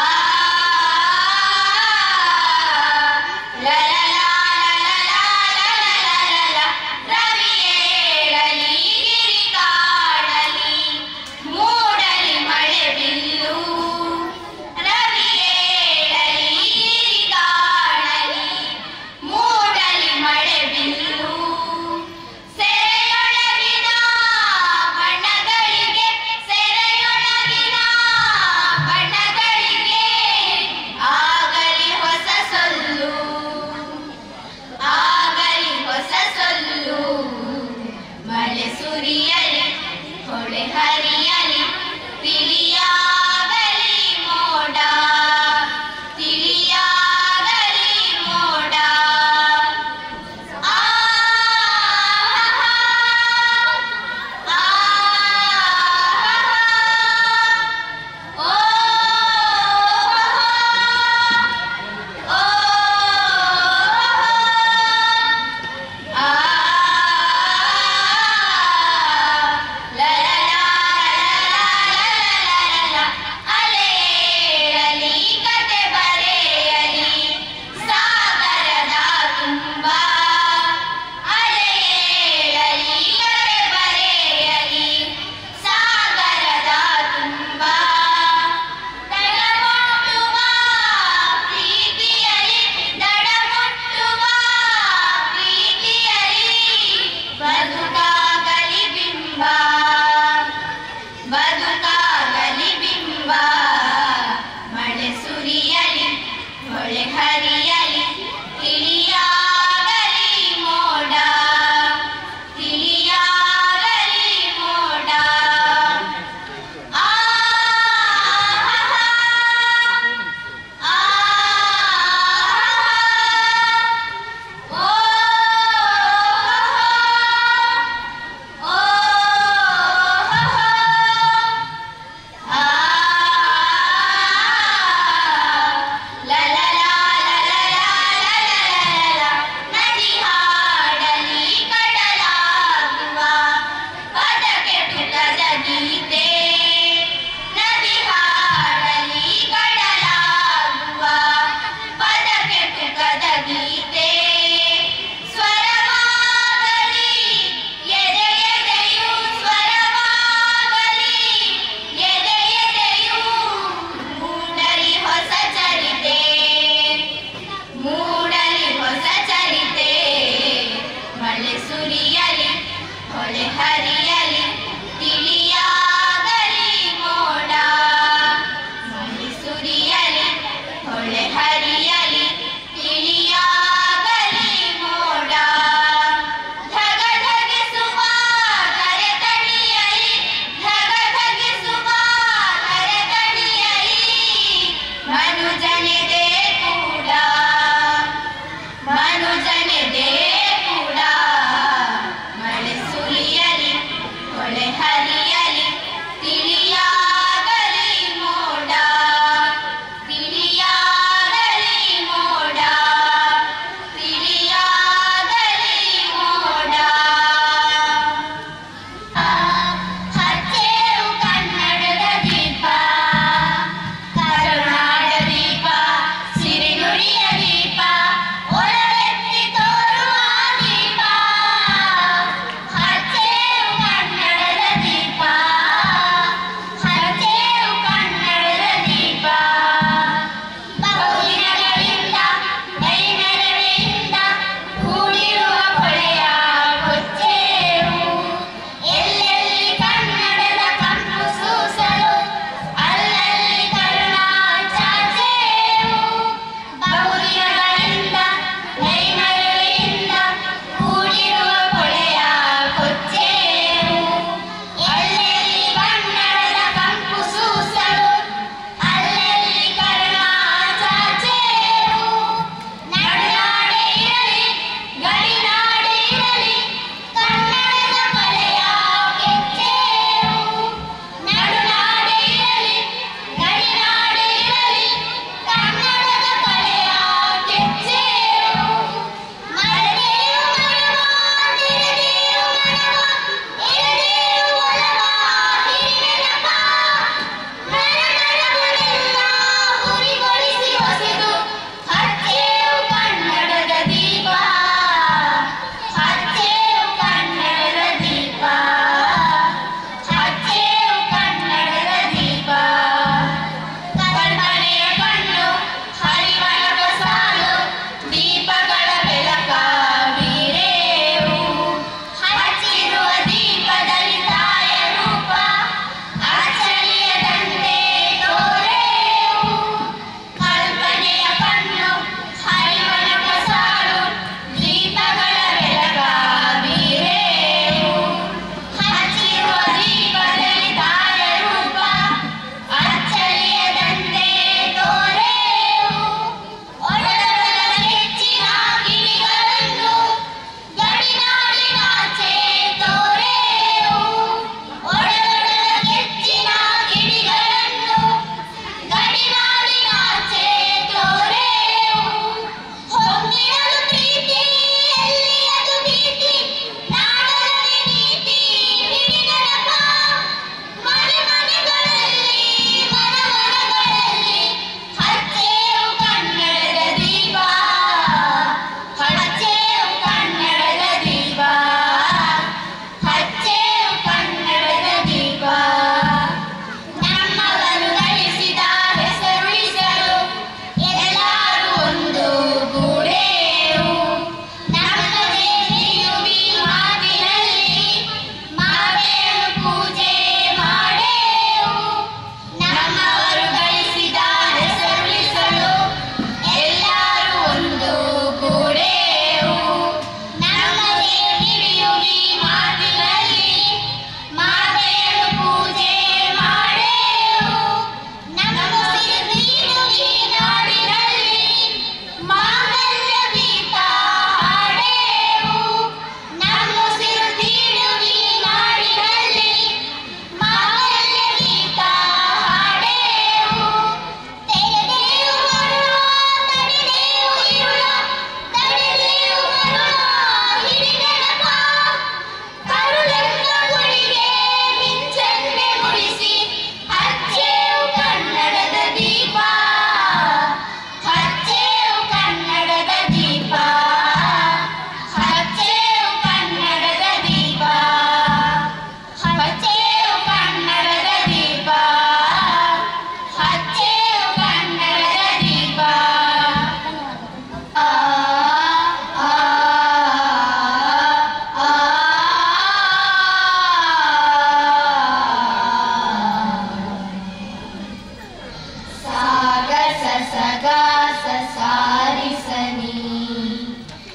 ಸಗಾ ಸ ಸಾರಿ ಸನಿ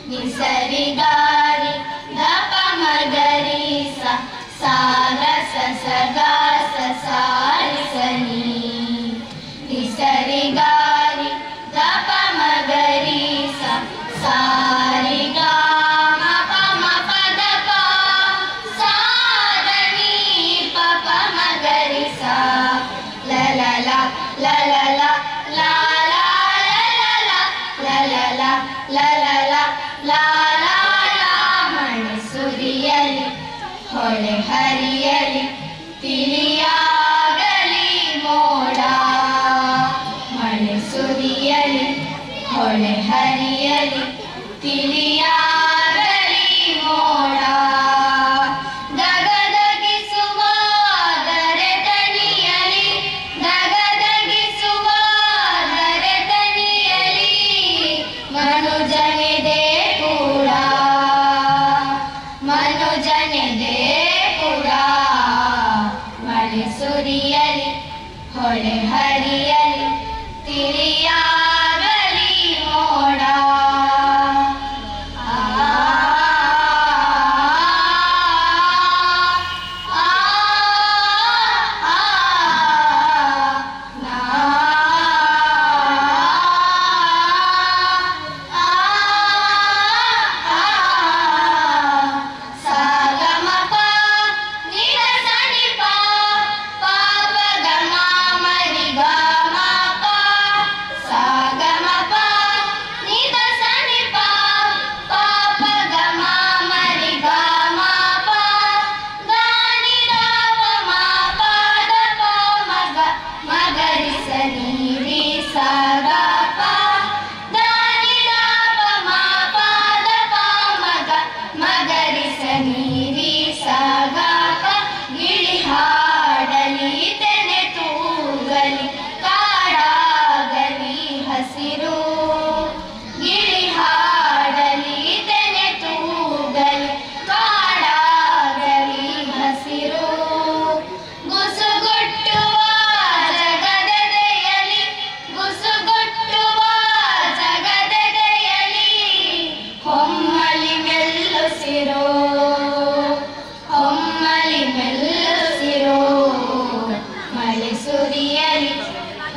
ನಿ ಸರಿ ಗಾರಿ ಧಪ ಮಗರಿ ಸ ಸಾರ ಸ ಸಗಾ ಸ ಸಾರಿ ಸನಿ ನಿ ಸರಿ ಗಾರಿ ಧಪ ಮಗರಿ ಸ ಸಾರಿ ಗಾ ಮ ಪ ಮ ಪ ದ ಪ ಸಾರನಿ ಪ ಪ ಮಗರಿ ಸ ಲ ಲ ಲ ಲ ಲ ಲ ಲಾ ಲಾ ಲ ಲ ಲ ಲ ಲ ಲ ಲಾ ಲಾ ಮಳೆ ಸುರಿಯಲಿ ಹೊಳೆ ಹರಿಯಲಿ ತಿಳಿಯಾಗಲಿ ಮೋಡ ಮಳೆ ಸುರಿಯಲಿ ಹೊಳೆ ಹರಿಯಲಿ ತಿಳಿಯಾಗಲಿ ಮೋಡ ದಗದಗಿಸುವ ದರೆತನಿಯಲಿ ದಗದಗಿಸುವ ದರೆತನಿಯಲಿ ಮನುಜನಿದೆ ಕೂಡ ಮನುಜನಿದೆ ಕೂಡ ಮಳೆ ಸುರಿಯಲಿ ಹೊಳೆ ಹರಿಯಲಿ ತಿಳಿಯಾಗಲಿ ಮೋಡ ಆ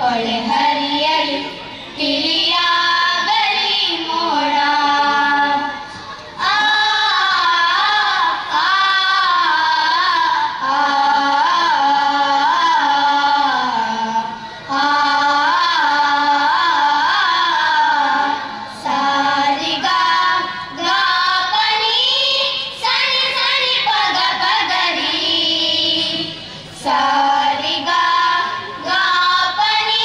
ಹೊಳೆ ಹರಿಯಲಿ ತಿಳಿಯಾಗಲಿ ಮೋಡ ಆ ಆ ಆ ಆ ಸಾರಿ ಗಾ ಗಾ ಪನಿ ಸನಿ ಸನಿ ಪಗ ಪಗರಿ ಸಾರಿ ಗಾ ಗಾ ಪನಿ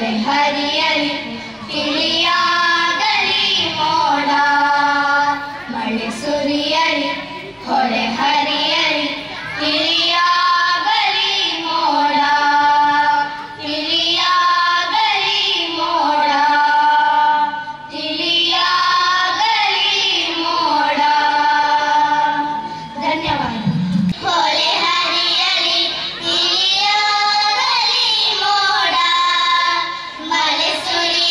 ಹೊಳೆ ಹರಿಯಲಿ ತಿಳಿಯಾಗಲಿ ಮೋಡ ಮಳೆ ಸುರಿಯಲಿ ಹೊಳೆ ಹರಿಯಲಿ ತಿಳಿಯಾಗಲಿ ಮೋಡ ತಿಳಿಯಾಗಲಿ ಮೋಡ ತಿಳಿಯಾಗಲಿ ಮೋಡ. ಧನ್ಯವಾದ. ಹೊಳೆ ಹರಿಯಲಿ ತಿಳಿಯಾಗಲಿ ಮೋಡ ಮಳೆ ಸುರಿಯಲಿ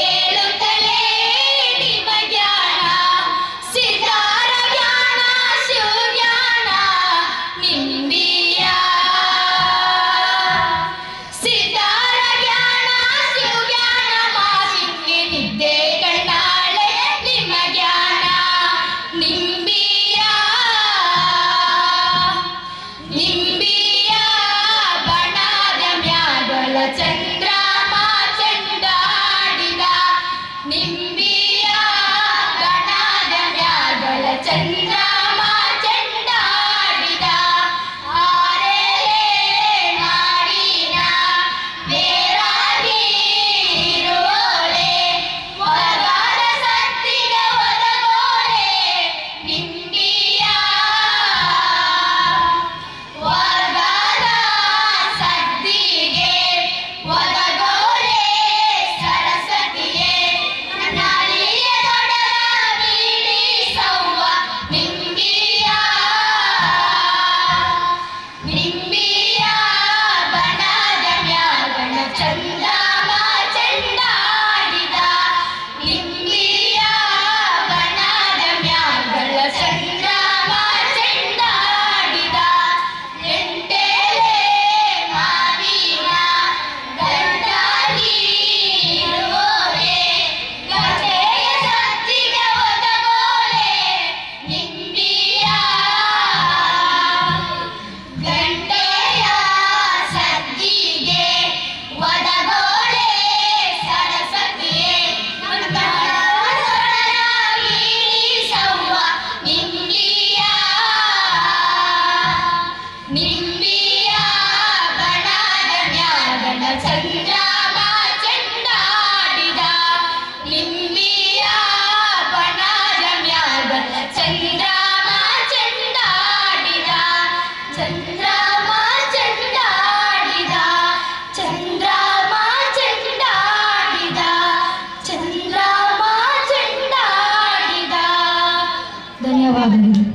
ಧನ್ಯವಾದಗಳು.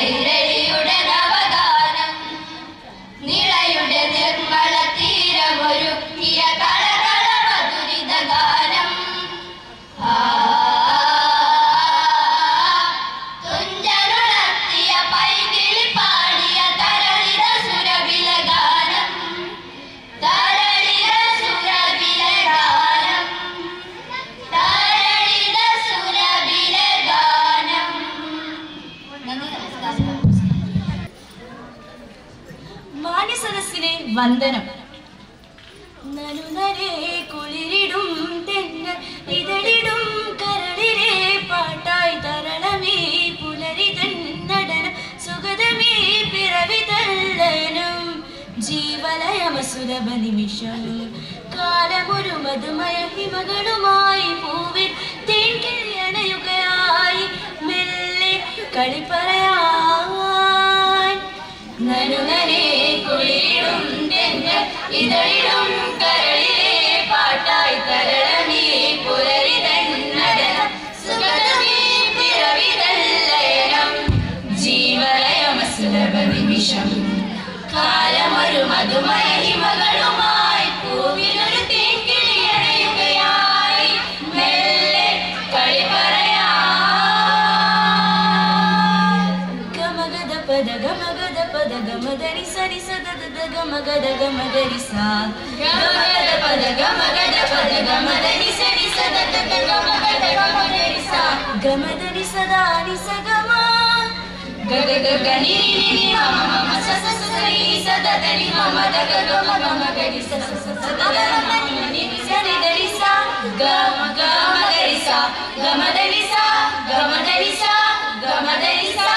കൈരളിയുടെ നവഗാനം നിളയുടെ നിർമ്മല തീരമൊരുക്കിയ കളകള മധുരിത ഗാനം തുഞ്ചനുണർത്തിയ പൈകിളി പാടിയ തരളിത സുരഭില ഗാനം തരളിത സുരഭില ഗാനം തരളിത സുരഭില ഗാനം. മാന്യസദസ്സിനെ വന്ദനം. നനുനരെ കുളിരിടും തെന്നൽ ഇതളിടും കരളിലെ പാട്ടായി തരണമേ പുലരിതൻ നടനം സുഗതമേ പിറവിതല്ലനം ജീവലയമസുലഭ നിമിഷം കാലമൊരു മധുമയ ഹിമകളുമായി പൂവിൽ തേൻകിളിയണയുകയായി മെല്ലെ കളിപ്പറയാൻ നനുനരെ കുളിരിടും തെന്നൽ ഇതളിടും കരളിലെ പാട്ടായി തരണമേ പുലരിതൻ നടനം സുഗതമേ പിറവിതല്ലയനം ജീവലയമസുലഭ നിമിഷം കാലമൊരു മധുമയ ഹിമകളുമായി പൂവിലൊരു തേൻകിളിയണയുകയായി മെല്ലെ കളിപ്പറയാൻ ഗമഗദ പദ ഗമഗദ പദ ഗമദരി സരി സദദ ഗമഗദ ഗമദരി സാ ഗമഗദ പദ ഗമഗദ പദ ഗമദരി സരി സദദ ഗമഗദ ഗമദരി സാ ഗമദരി സദാ നി സഗമ ഗഗ ഗഗ നി നി നി മമ മമ സ സ സ നി സദദ നി മമ ద గ గ మ గ మ గరి స స స సదద ని ని సరి దరి సా గమ గమ గరి సా గమ దరి సా గమ దరి సా గమ దరి సా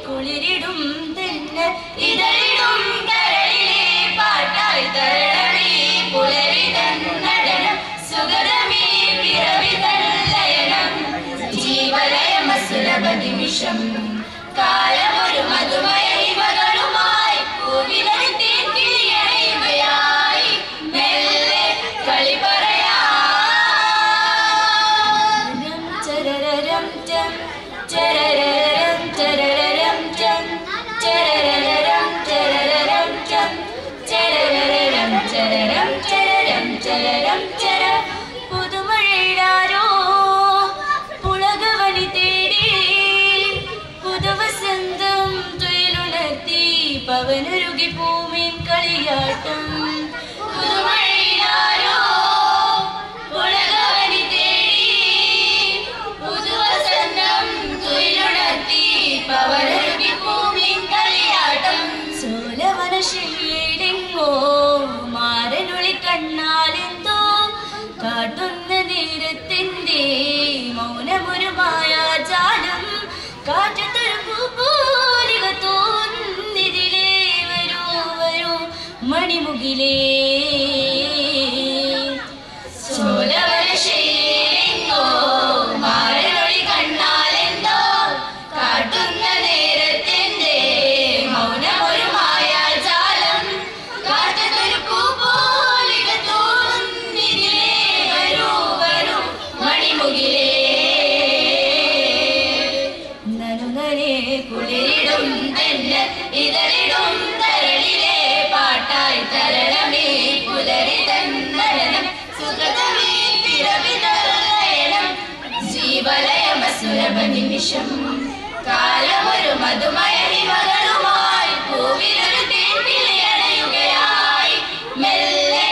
കുളിരിടും തെന്നൽ ഇതളിടും കരളിലെ പാട്ടായി തരണമേ പുലരിതൻ നടനം സുഗതമേ പിറവിതൻ ലയനം ജീവലയമസുലഭ നിമിഷം കാലമൊരു മധുമയ ഹിമകളുമായി പൂവിലൊരു തേൻകിളിയണയുകയായി മെല്ലെ കളിപ്പറയാൻ ചരരരം ചം ചരരരം ചരരരം ചം ചരരരം ചരരരം ചം ചരരരം ചരരം ചരരം ചരരം ചര പുതുമഴയിടാരോ പുളകവനി തേടി പുതുവസന്തം തൊയിലുണർത്തി പവനൊരുകി പൂമീൻ കളിയാട്ടം പുതുമഴയിടാരോ പുളകവനി തേടി പുതുവസന്തം തൊയിലുണർത്തി പവനൊരുകി പൂമീൻ കളിയാട്ടം സോലവനശിലെങ്ങോ മാരനുളി കണ്ണാലെന്തോ കാട്ടുന്ന നേരത്തിന്റെ മൗനമൊരു മായാജാലം കാറ്റത്തൊരു പൂപോലിക തോന്നിതിലേ വരൂ വരൂ മണിമുകിലേ സോലവനശിലെങ്ങോ മാരനുളി കണ്ണാലെന്തോ കാട്ടുന്ന നേരത്തിന്റെ മൗനമൊരു മായാജാലം കാറ്റത്തൊരു പൂപോലിക തോന്നിതിലേ വരൂ വരൂ മണിമുകിലേ നനുനരെ കുളിരിടും തെന്നൽ ഇതളിടും കരളിലെ പാട്ടായി തരണമേ പുലരിതൻ നടനം സുഗതമേ പിറവിതല്ലയനം ജീവലയമസുലഭ നിമിഷം കാലമൊരു മധുമയ ഹിമകളുമായി പൂവിലൊരു തേൻകിളിയണയുകയായി മെല്ലെ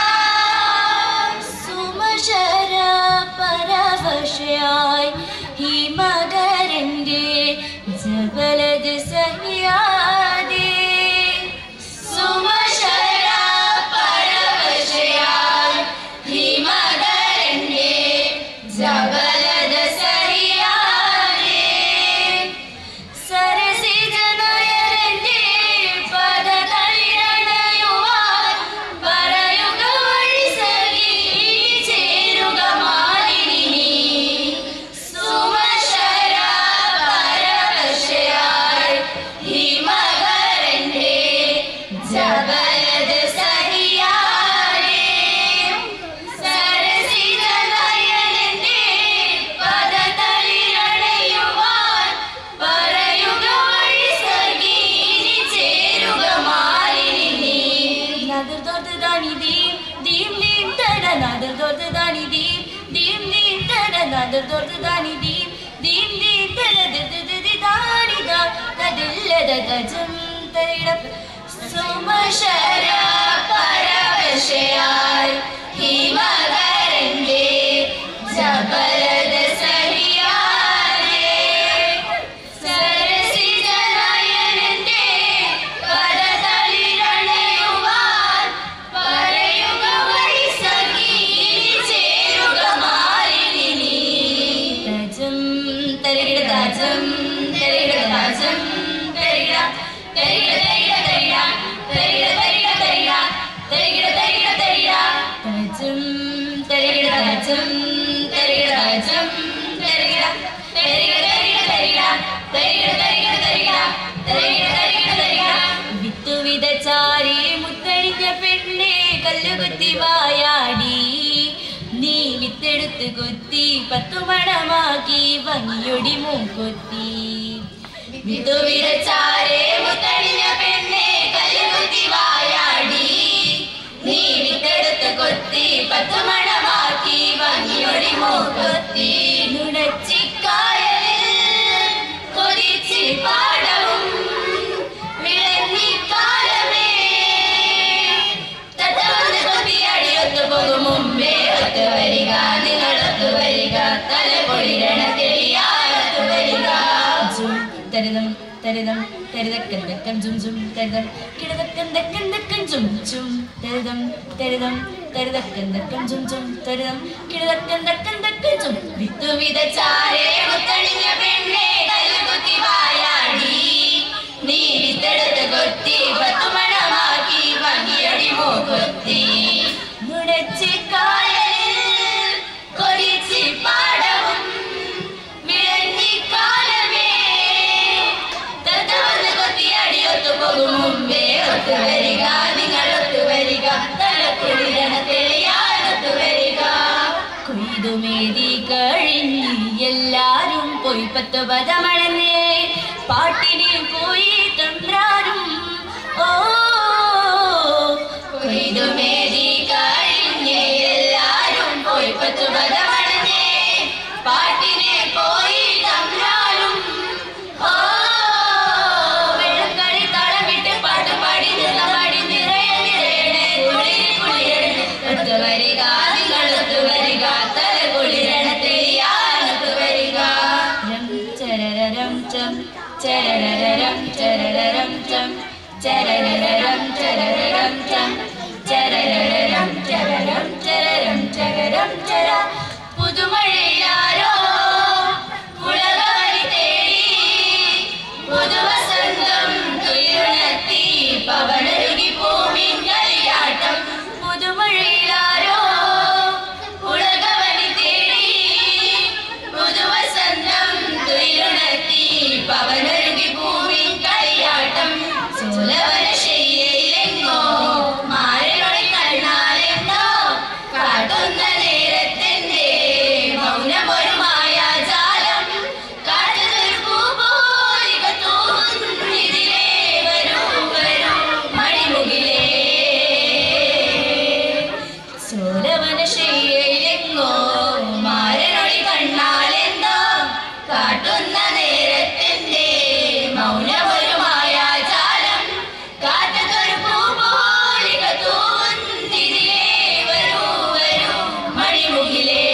കളിപ്പറയാൻ സുമശര പരവശയായി ഹിമകരന്റെ ജബലത് സഹ്യാദേ സുമശര പരവശയായി ഹിമകരന്റെ ജബലത് സഹ്യാദേ ದಾನಿ ದೀನ್ ದೀನ್ ದೀನ್ ದಾನಿ ದದಿಲ್ಲದ ತಜಂ ತರಿಡ സുമശര പരവശയായി ഹിമകരന്റെ ജബലത സഹിയാരെ സരസിജനയനന്റെ പദതളിരണയുവാൻ പറയുക വഴി സഖി ചേരുക മാലിനി തജം തരികിട തജം തരികിട തജം തരികിട തരികിട വിത്തുവിതച്ചാരി മുത്തണിഞ്ഞ പെണ്ണെ കല്ലുകുത്തി വായാടി നീ വിത്തെടുത്ത് കൊത്തി 10 മണമാക്കി ഭംഗിയൊടി മൂക്കൊത്തി വിത്തുവിതച്ചാരേ മുത്തണിഞ്ഞ പെണ്ണെ കല്ലുകുത്തി വായാടി നീ വിത്തെടുത്ത് കൊത്തി 10 മണമാക്കി ഭംഗിയൊടി മൂക്കൊത്തി നുണച്ചിക്കായലിൽ കൊതിച്ചി പാടവും വിളഞ്ഞിക്കാലമേ തത്തവന്ന് കൊത്തിയടി ഒത്തുപോകും മുമ്പേ ഒത്തു വരിക നിങ്ങളൊത്തു വരിക തലപൊളിരണ തെളിയാറൊത്തു വരിക തരിതം തരിതം തരിതക്കൻ ദക്കൻ ജും ജും തരിതം കിടതക്കൻ ദക്കൻ ദക്കൻ ജും ജും തരിതം തരിതം തരിതക്കൻ ദക്കൻ ജും ജും തരിതം കിടതക്കൻ ദക്കൻ ദക്കൻ ജും വിത്തുവിതച്ചാരേ മുത്തണിഞ്ഞ പെണ്ണെ കല്ലുകുത്തി വായാടി നീ വിത്തെടുത്ത് കൊത്തി 10 മണമാക്കി ഭംഗിയടി മൂക്കൊത്തി നുണച്ചിക്കായലിൽ കൊതിച്ചി പാടവും വിളഞ്ഞിക്കാലമേ തത്തവന്ന് കൊത്തിയടി ഒത്തുപോകും മുമ്പേ ഒത്തു വരിക നിങ്ങളൊത്തു വരിക തലക്കുളിരണ തെളിയാനൊത്തു വരിക കൊയ്തുമേതി കഴിഞ്ഞ് എല്ലാരും പോയി 10 പദമണന്നേ പാട്ടിനെ പോയി തന്ത്രാരും ഓ കൊയ്തുമേതി കഴിഞ്ഞ് എല്ലാരും പോയി 10 പദമണന്നേ പാട്ടിനെ പോയി തന്ത്രാരും ഓ വെള്ളക്കളി താളം വിട്ട് പാട്ട് പാടി നിറമടി നിറയെ നിറയണേ കുളിരി കുളിരണേ ഒത്തു വരിക നിങ്ങളൊത്തു വരിക തലകുളിരണ തെളിയാനൊത്തു വരിക ചരരരം ചം ചരരരം ചരരരം ചം ചരരരം ചരരരം ചം ചരരരം ചരരം ചരരം ചരരം ചര പുതുമഴയാരോ പുളകവരി തേടി പുതുവസന്തം തുയരുണത്തി പവനരുകി പൂമിൻ കളിയാട്ടം പുതുമഴയിലാരോ പുളകവരി തേടി പുതുവസന്തം തുയരുണത്തി പവനരുകി പൂമിൻ കളിയാട്ടം ചോലവനശൈലയിലെങ്ങോ മാരനോട് കണ്ണാലെന്നോ കാട്ടുന്ന നേരത്തിന്റെ മൗനമൊരു മായാജാലം കാറ്റതൊരു പൂപോലിക തൂന്നിതിലേ വരൂ വരൂ മണിമുകിലേ ചോലവനശൈലയിലെങ്ങോ മാരനോട് കണ്ണാലെന്നോ കാട്ടുന്ന നേരത്തിന്റെ മൗനമൊരു മായാജാലം കാറ്റതൊരു പൂപോലിക തൂന്നിതിലേ വരൂ വരൂ മണിമുകിലേ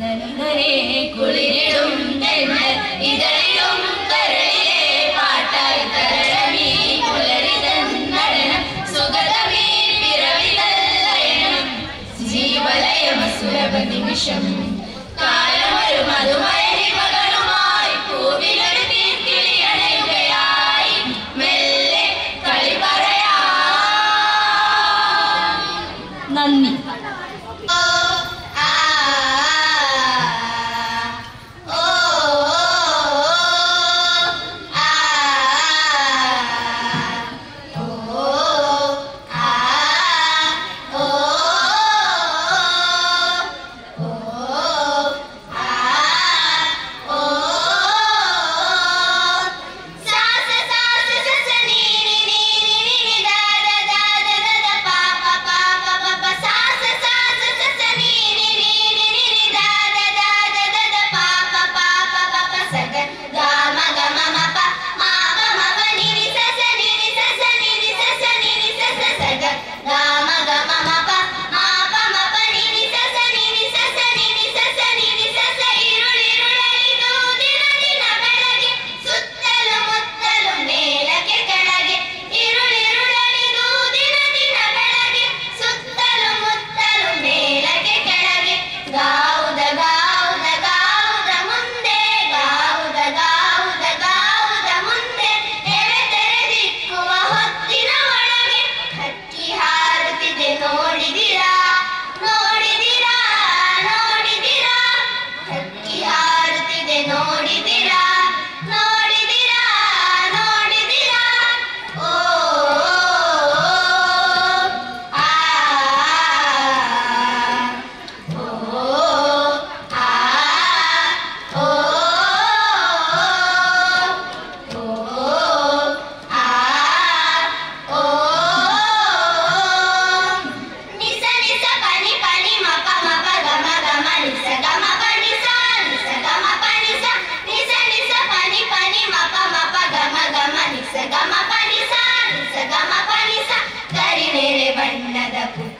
നന്നനെ കുളിരിടും തെന്നൽ ഇതളിലും കരളിലെ പാട്ടായി തരളമീ പുലരിതൻ നടനം സുഗതമീ പിറവിതൽ ലയനം ജീവലയമസുലഭ നിമിഷം കാലമൊരു മധുമയ ഹിമകളുമായി പൂവിലൊരു തീർക്കിളി അണയുകയായി മെല്ലെ കളി പറയാം നന്ദി sa sa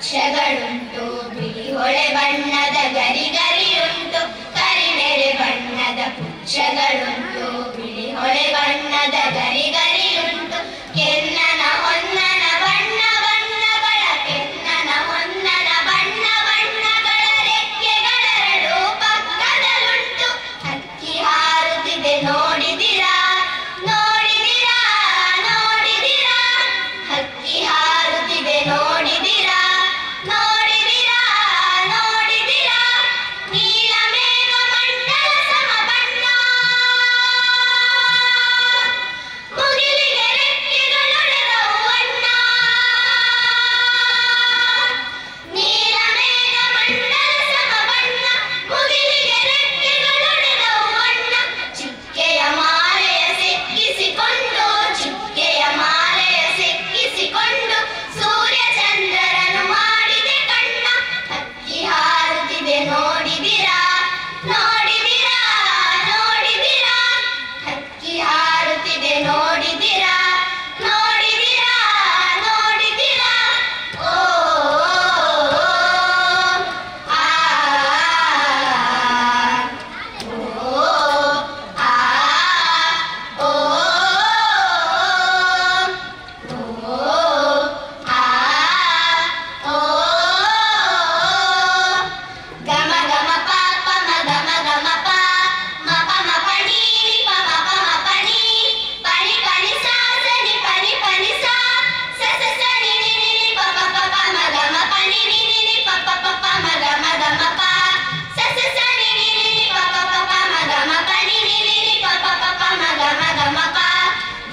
ಪಕ್ಷಗಳುಂಟು, ಬಿಳಿ ಹೊಳೆ ಬಣ್ಣದ ಗರಿಗರಿಯುಂಟು, ಕರಿನೆರೆ ಬಣ್ಣದ ಪಕ್ಷಗಳುಂಟು, ಬಿಳಿ ಹೊಳೆ ಬಣ್ಣದ ಗರಿಗರಿಯುಂಟು, ಕೆನ್ನನ ಹೊನ್ನನ ಬಣ್ಣ ಬಣ್ಣಗಳ, ಕೆನ್ನನ ಹೊನ್ನನ ಬಣ್ಣ ಬಣ್ಣಗಳ ರೆಕ್ಕೆಗಳೆರಡು ಪಕ್ಕದಲ್ಲುಂಟು. ಹಕ್ಕಿ ಹಾರುತ್ತಿದೆ ನೋಡಿದಿರಾ ನೋಡಿದಿರಾ ನೋಡಿದಿರಾ, ಹಕ್ಕಿ ಹಾರುತ್ತಿದೆ ನೋಡಿದಿರಾ ನೋಡಿದಿರಾ ನೋಡಿದಿರಾ, ನೀಲ ಮೇಘ ಮಂಡಲ ಸಮ ಬಣ್ಣ, ಮುಗಿಲಿಗೆ ರೆಕ್ಕೆಗಳೊಡೆದವು ಅಣ್ಣ. ನೀಲ ಮೇಘ ಮಂಡಲ ಸಮ ಬಣ್ಣ, ಮುಗಿಲಿಗೆ ರೆಕ್ಕೆಗಳೊಡೆದವು ಅಣ್ಣ. ಚುಕ್ಕೆಯ ಮಾಲೆಯ ಸಿಕ್ಕಿಸಿಕೊಂಡು, ಚುಕ್ಕೆಯ ಮಾಲೆಯ ಸಿಕ್ಕಿಸಿಕೊಂಡು, ಸೂರ್ಯ ಚಂದ್ರರನ್ನು ಮಾಡಿದೆ ಕಣ್ಣ. ಹಕ್ಕಿ ಹಾರುತ್ತಿದೆ ನೋಡಿದಿರಾ ನೋಡಿದಿರಾ ನೋಡಿದಿರಾ, ಹಕ್ಕಿ ಹಾರುತ್ತಿದೆ ನೋಡಿದಿರಾ ನೋಡಿದಿರಾ ನೋಡಿದಿರಾ. ಓ ಆ ಓ ಆ ಓ ಗಮ ಗಮ ಪಾಪ ಮಗ ಮಗ ಮಪ ಮಪ ಮಪ ನೀ ಪಮ ಪಮ ಪನಿ ಪನಿ ಪನಿ ಸಾ ಸನಿ ಪನಿ ಪನಿ ಸಾ ಸ ಸ ಸ ನಿ ನಿ ನಿ ನಿ ಪಪ ಪಪ ಮಗ ಮಪ ನಿ ನಿ ನಿ ನಿ ಪಪ ಪಪ ಮಗ ಮಗ ಮಪ ಸ ಸ ಸ ನಿ ನಿ ನಿ ನಿ ಪಪ ಪಪ ಮಗ ಮಪ ನಿ ನಿ ನಿ ನಿ ಪಪ ಪಪ ಮಗ ಮಗ ಮಪ.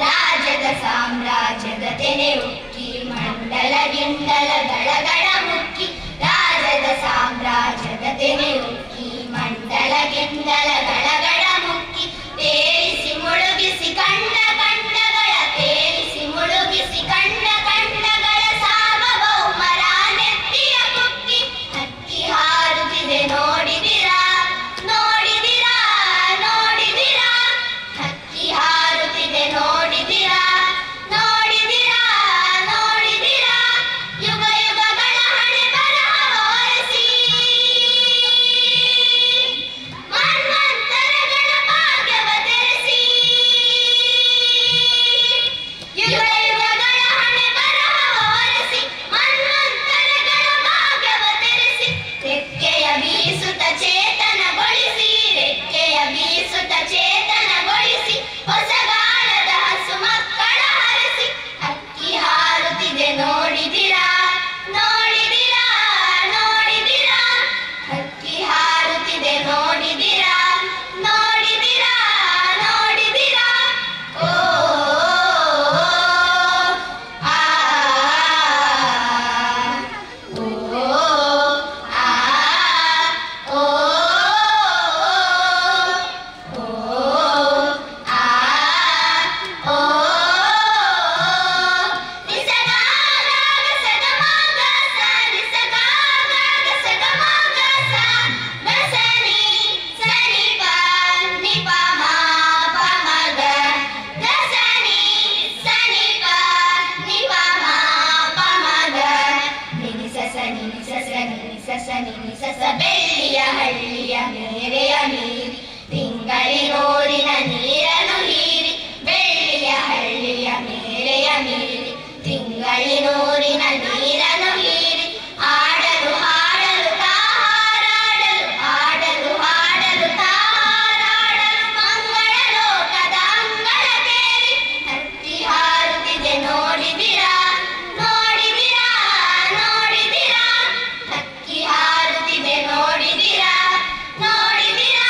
ರಾಜದ ಸಾಮ್ರಾಜ್ಯದ ತೆನೆ ಉಕ್ಕಿ, ಮಂಡಲ ಗಿಂಡಲ ದಳಗಳ ಮುಕ್ಕಿ, ರಾಜದ ಸಾಮ್ರಾಜ್ಯದ ತೆನೆ ಉಕ್ಕಿ, ಮಂಡಲ ಗಿಂಡಲ ದಳಗಳ ಮುಕ್ಕಿ, ತೇಲಿಸಿ ಮುಳುಗಿಸಿ ಕಂಡ ಕಂಡಗಳ, ತೇಲಿಸಿ ಮುಳುಗಿಸಿ ಕಂಡ ಕಂಡಗಳ, ಸಾರ್ವಭೌಮರ ನೆತ್ತಿಯ ಕುಕ್ಕಿ. ಹಕ್ಕಿ ಹಾರುತ್ತಿದೆ ನೋಡಿದಿರಾ ನೋಡಿದಿರಾ ನೋಡಿದಿರಾ, ಹಕ್ಕಿ ಹಾರುತ್ತಿದೆ ನೋಡಿದಿರಾ ನೋಡಿದಿರಾ ನೋಡಿದಿರಾ, ಯುಗ ಯುಗಗಳ ಹಣೆ ಬರಹವ ಒರೆಸಿ, ಮನ್ವಂತರಗಳ ಭಾಗ್ಯವ ತೆರೆಸಿ, ಯುಗ ಯುಗಗಳ ಹಣೆ ಬರಹವ ಒರೆಸಿ, ಮನ್ವಂತರಗಳ ಭಾಗ್ಯವ ತೆರೆಸಿ, ರೆಕ್ಕೆಯ ಬೀಸುತ್ತ ಚೇತನಗೊಳಿಸಿ, ರೆಕ್ಕೆಯ ಬೀಸುತ್ತ ಚೇತನಗೊಳಿಸಿ, ಹೊಸಗಾಲದ ಹಸು ಮಕ್ಕಳ ಹರಸಿ. ಹಕ್ಕಿ ಹಾರುತ್ತಿದೆ ನೋಡಿದಿರಾ ನೋಡಿದಿರಾ ನೋಡಿದಿರಾ, ಹಕ್ಕಿ ಹಾರುತ್ತಿದೆ ನೋಡಿದಿರಾ ನೋಡಿದಿರಾ ನೋಡಿದಿರಾ. ಓ ಆ ಓ ಆ ಓ ಓ ಆ ಓ ನಿಸಗಾಗ ಸಗಮಗ ಸ, ನಿಸಗಾಗ ಸಗಮಗ ಸ, ಗಸನಿ ಸನಿ ಪ ನಿ ಪ ಮ ಪ ಮಗ, ಗಸನಿ ಸನಿ ಪ ನಿ ಪ ಮ ಪ ಮಗ, ನಿನಿ ಸಸ ನಿನಿ ಸಸ ನಿನಿ ಸಸ ನಿನಿ ಸಸ. ಬೆಳ್ಳಿಯ ಹಳ್ಳಿಯ ಮೇರೆಯ ಮೀರಿ, ತಿಂಗಳಿನೂರಿನ ನೀರನ್ನು ಹೀರಿ, ಬೆಳ್ಳಿಯ ಹಳ್ಳಿಯ ಮೇರೆಯ ಮೀರಿ, ತಿಂಗಳಿನೂರಿನ ನೀರನ್ನು ಹೀರಿ, ಆಡಲು ಹಾಡಲು ತಾಹಾರಾಡಲು, ಆಡಲು ಹಾಡಲು ತಾಹಾರಾಡಲು, ಮಂಗಳ ಲೋಕದ ಅಂಗಳಕ್ಕೇರಿ. ಹಕ್ಕಿ ಹಾರುತ್ತಿದೆ ನೋಡಿದಿರಾ ನೋಡಿದಿರಾ ನೋಡಿದಿರಾ, ಹಕ್ಕಿ ಹಾರುತ್ತಿದೆ ನೋಡಿದಿರಾ ನೋಡಿದಿರಾ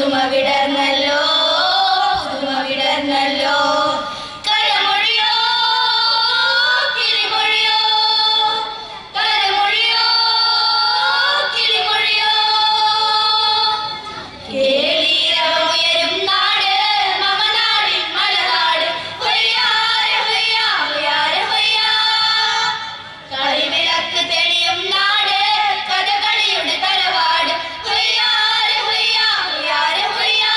പുതുമ വിടർന്നല്ലോ പുതുമ വിടർന്നല്ലോ കരമൊഴിയോ കിളിമൊഴിയോ കരമൊഴിയോ കിളിമൊഴിയോ കേളിയിരവുയരും നാട് മമനാടിൻ മലനാട് ഹൊയ്യാരെ ഹൊയ്യാ ഹൊയ്യാരെ ഹൊയ്യാ കളിവിളക്ക് തെളിയും നാട് കഥകളിയുടെ തറവാട് ഹൊയ്യാരെ ഹൊയ്യാ ഹൊയ്യാരെ ഹൊയ്യാ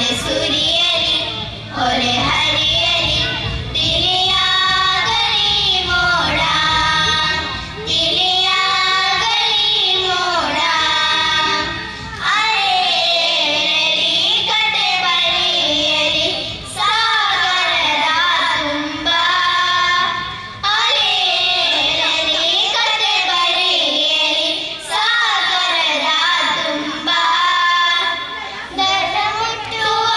ಮಳೆ ಸುರಿಯಲಿ ಹೊಳೆ ಹರಿಯಲಿ ತಿಳಿಯಾಗಲಿ ಮೋಡ ತಿಳಿಯಾಗಲಿ ಮೋಡ ಅಲೆಯಲಿ ಕತೆ ಬರೆಯಲಿ ಸಾಗರದ ತುಂಬ ಅಲೆಯಲಿ ಕತೆ ಬರೆಯಲಿ ಸಾಗರದ ತುಂಬ ದಡ ಮುಟ್ಟುವ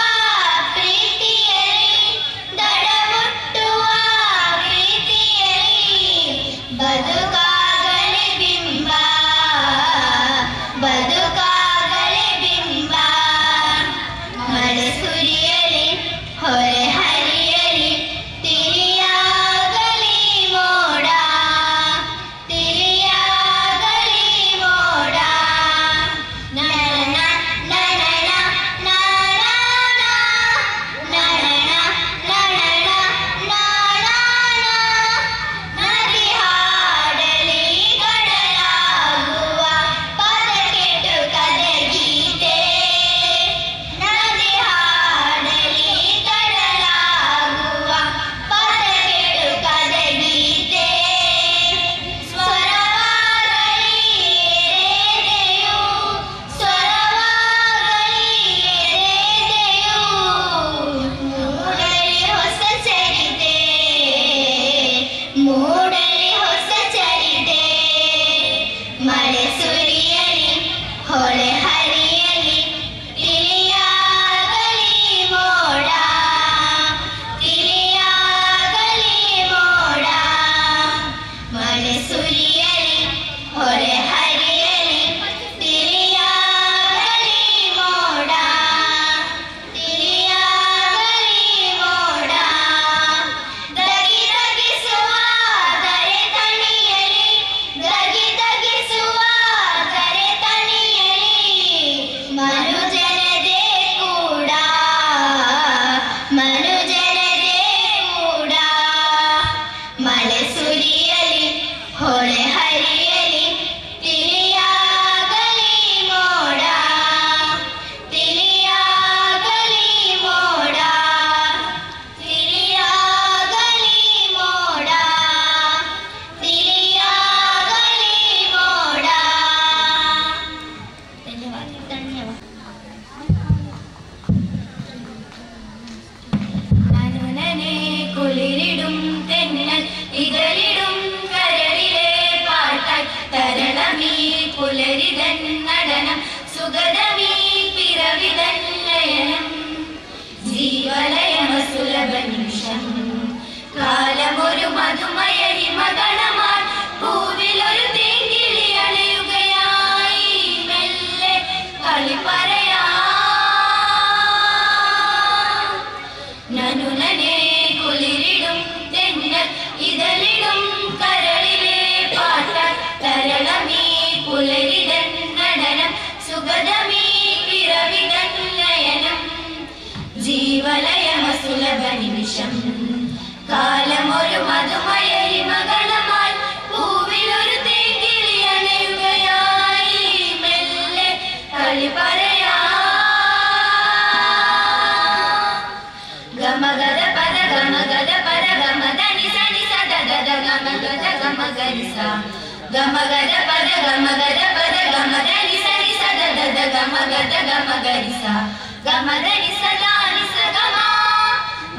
ಪ್ರೀತಿಯಲಿ ದಡ ಮುಟ್ಟುವ ಪ್ರೀತಿಯಲಿ ಬದುಕಾಗಲಿ ಬಿಂಬ ಬದುಕಾಗಲಿ ಬಿಂಬ ಮಳೆ ಸುರಿಯಲಿ ಹೊಳೆ ಹರಿಯಲಿ ತಿಳಿಯಾಗಲಿ ಮೋಡ ತಿಳಿಯಾಗಲಿ ಮೋಡ ನನ ನನ ನನ ನನ ನನ ನದಿ ಹಾಡಲಿ ಕಡಲಾಗುವ ಪದ ಕೆಟ್ಟು ಕದಗೀತೆ ನದಿ ಹಾಡಲಿ ಕಡಲಾಗುವ ಪದ ಕೆಟ್ಟು ಕದಗೀತೆ ಸ್ವರವಾಗಲಿ ಎದೆಯು ಸ್ವರವಾಗಲಿ ಎದೆಯು ಮೂಡಲಿ ಹೊಸ ಚರಿತೆ ಮೂಡಲಿ ಹೊಸ ಚರಿತೆ ಮಳೆ ಸುರಿಯಲಿ ಹೊಳೆ ಹರಿಯಲಿ ತಿಳಿಯಾಗಲಿ ಮೋಡ ತಿಳಿಯಾಗಲಿ ಮೋಡ ಮಳೆ ಸುರಿಯಲಿ ಹೊಳೆ ಹರಿಯಲಿ ತಿಳಿಯಾಗಲಿ ಮೋಡ ತಿಳಿಯಾಗಲಿ ಮೋಡ ದಗಿ ದಗಿಸುವ ದರೆ ತಣಿಯಲಿ ದಗಿ ದಗಿಸುವ ದರೆ ತಣಿಯಲಿ ಮನುಜನದೇ ಕೂಡ ಮನುಜನದೇ ಕೂಡ ಮಳೆ ಸುರಿಯಲಿ ಹೊಳೆ ಹರಿಯಲಿ ತಿಳಿಯಾಗಲಿ ಮೋಡ ತಿಳಿಯಾಗಲಿ ಮೋಡ ತಿಳಿಯಾಗಲಿ ಮೋಡ ತಿಳಿಯಾಗಲಿ ಮೋಡ ಧನ್ಯವಾದ ಧನ್ಯವಾದ നനുനനെ കുളിരിടും തെന്നൽ ഇതളിടും കരളിലെ പാട്ടായി തരണമീ പുലരിതൻ നടനം സുഗതമീ പിറവിതൻ ലയനം ജീവലയമ സുലഭ നിമിഷം കാലമൊരു മധുമയ ഹിമഗണമായി പൂവിലൊരു തേങ്കിളി അണയുകയായി മെല്ലെ കളി പറയാ നനുനനെ കുളിരിടും തെന്നൽ ഇതളിടും കരളിലെ പാട്ടായി തരളമീ പുലരിതൻ നടനം സുഗതമീ പിറവിതൻ ലയനം ജീവലയമ സുലഭ നിമിഷം കാലമൊരു മധുമയ ഹിമഗണമായി പൂവിലൊരു തേങ്കിളി അണയുകയായി മെല്ലെ കളി പറയാ ഗമഗദ പദ ഗമഗദ പദ ഗമദനി സനി സദ ദദ ഗമഗദ ഗമഗരിസ ഗമഗദ പദ ഗമദനി സനി സദ ദദ ഗമഗദ ഗമഗരിസ ഗമദനി സദാനി സഗമ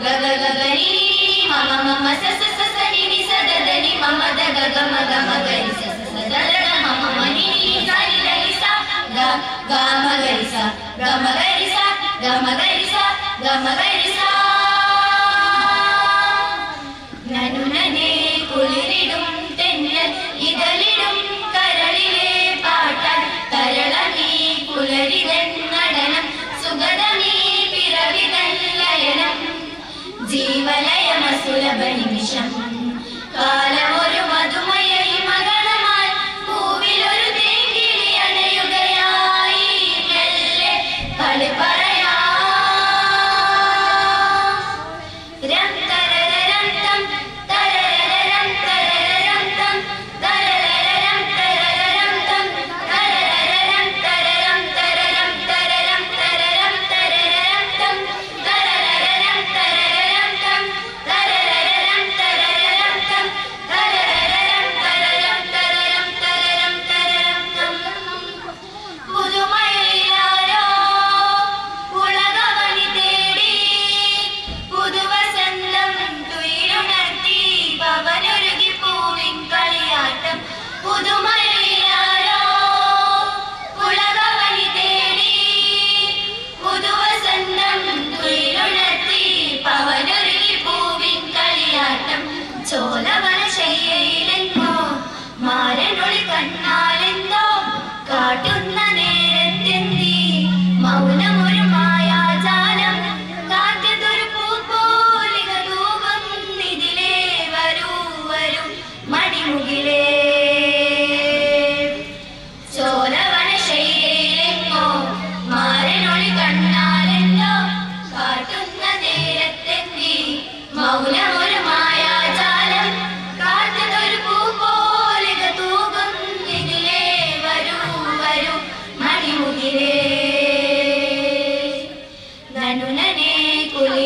ഗഗ ഗഗനി മമ മമ സസ സസ നി നി സദ ദനി മമ ദഗ ഗമ ഗമഗരിസ സദ ദദ മമ മനി നി സനി ദനിസ ഗമഗരിസ ഗമഗരിസ ഗമഗരിസ ഗമഗരിസ നനുനനെ കുളിരിടും തെന്നൽ ഇതളിടും കരളിലെ പാട്ടായി തരളമീ പുലരിതൻ നടനം സുഗതമീ പിറവിതൻ ലയനം ജീവലയമ സുലഭ നിമിഷം കാലമൊരു മധുമയ ഹിമഗണമായി പൂവിലൊരു തേങ്കിളി അണയുകയായി മെല്ലെ കളി പറയാ രം തരരം തം തരരം തരരം തം തരരം തരരം തം തരരം തരരം തരരം തരരം തരരം തരരം തം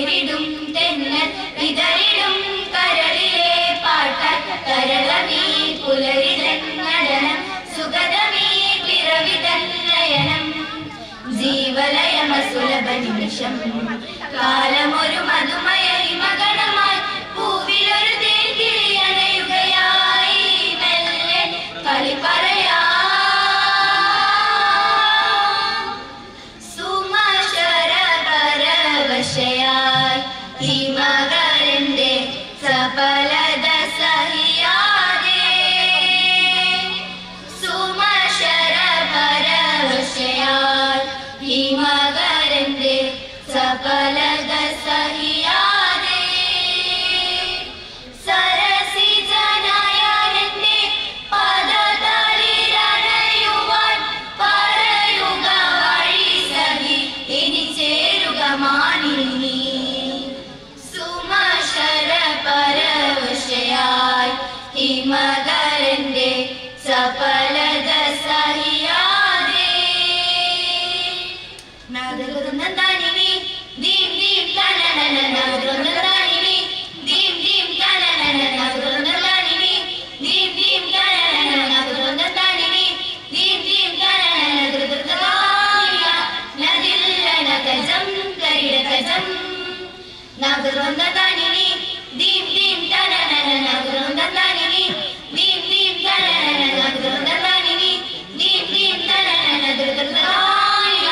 തളിരിടും തെന്നൽ വിതറിടും കരളിലെ പാട്ട കരളമീ പുലരിതൻ നടനം സുഗതമീ പിറവിതൻ ലയനം ജീവലയമസുലഭ നിമിഷം കാലമൊരു മധുമയ ഹിമഗണമായി പൂവിലൊരു തേൻകിളി അണയുകയായി മെല്ലെ കളി പറയാ സുമശര പരവശയായി ഹിമകരന്റെ സഫലത സഹിയാതെ സുമശര പരവശയായി ഹിമകരന്റെ സഫലത സഹിയാതെ സരസിജനായന്റെ പദതളിരണയുവാൻ പറയുക വഴി സഹി ഇനി ചേരുക മാനിനി സുമശര പരവശയായി ഹിമകരന്റെ സഫലത സഹിയാതെ നഗരുന്നതാനിനി ദീം ദീം തനനന നഗരുന്നതാനിനി ദീം ദീം തനനന നഗരുന്നതാനിനി ദീം ദീം തനനന നഗരുന്നതാനിനി ദീം ദീം തനനന നഗരുന്നതാനിയ നദില്ലന കജം കരിട കജം നഗരുന്നതാനിനി ദീം ദീം തനനന നഗരുന്നതാനിനി ദീം ദീം തനനന നഗരുന്നതാനിനി ദീം ദീം തനനന നഗരുന്നതാനിയ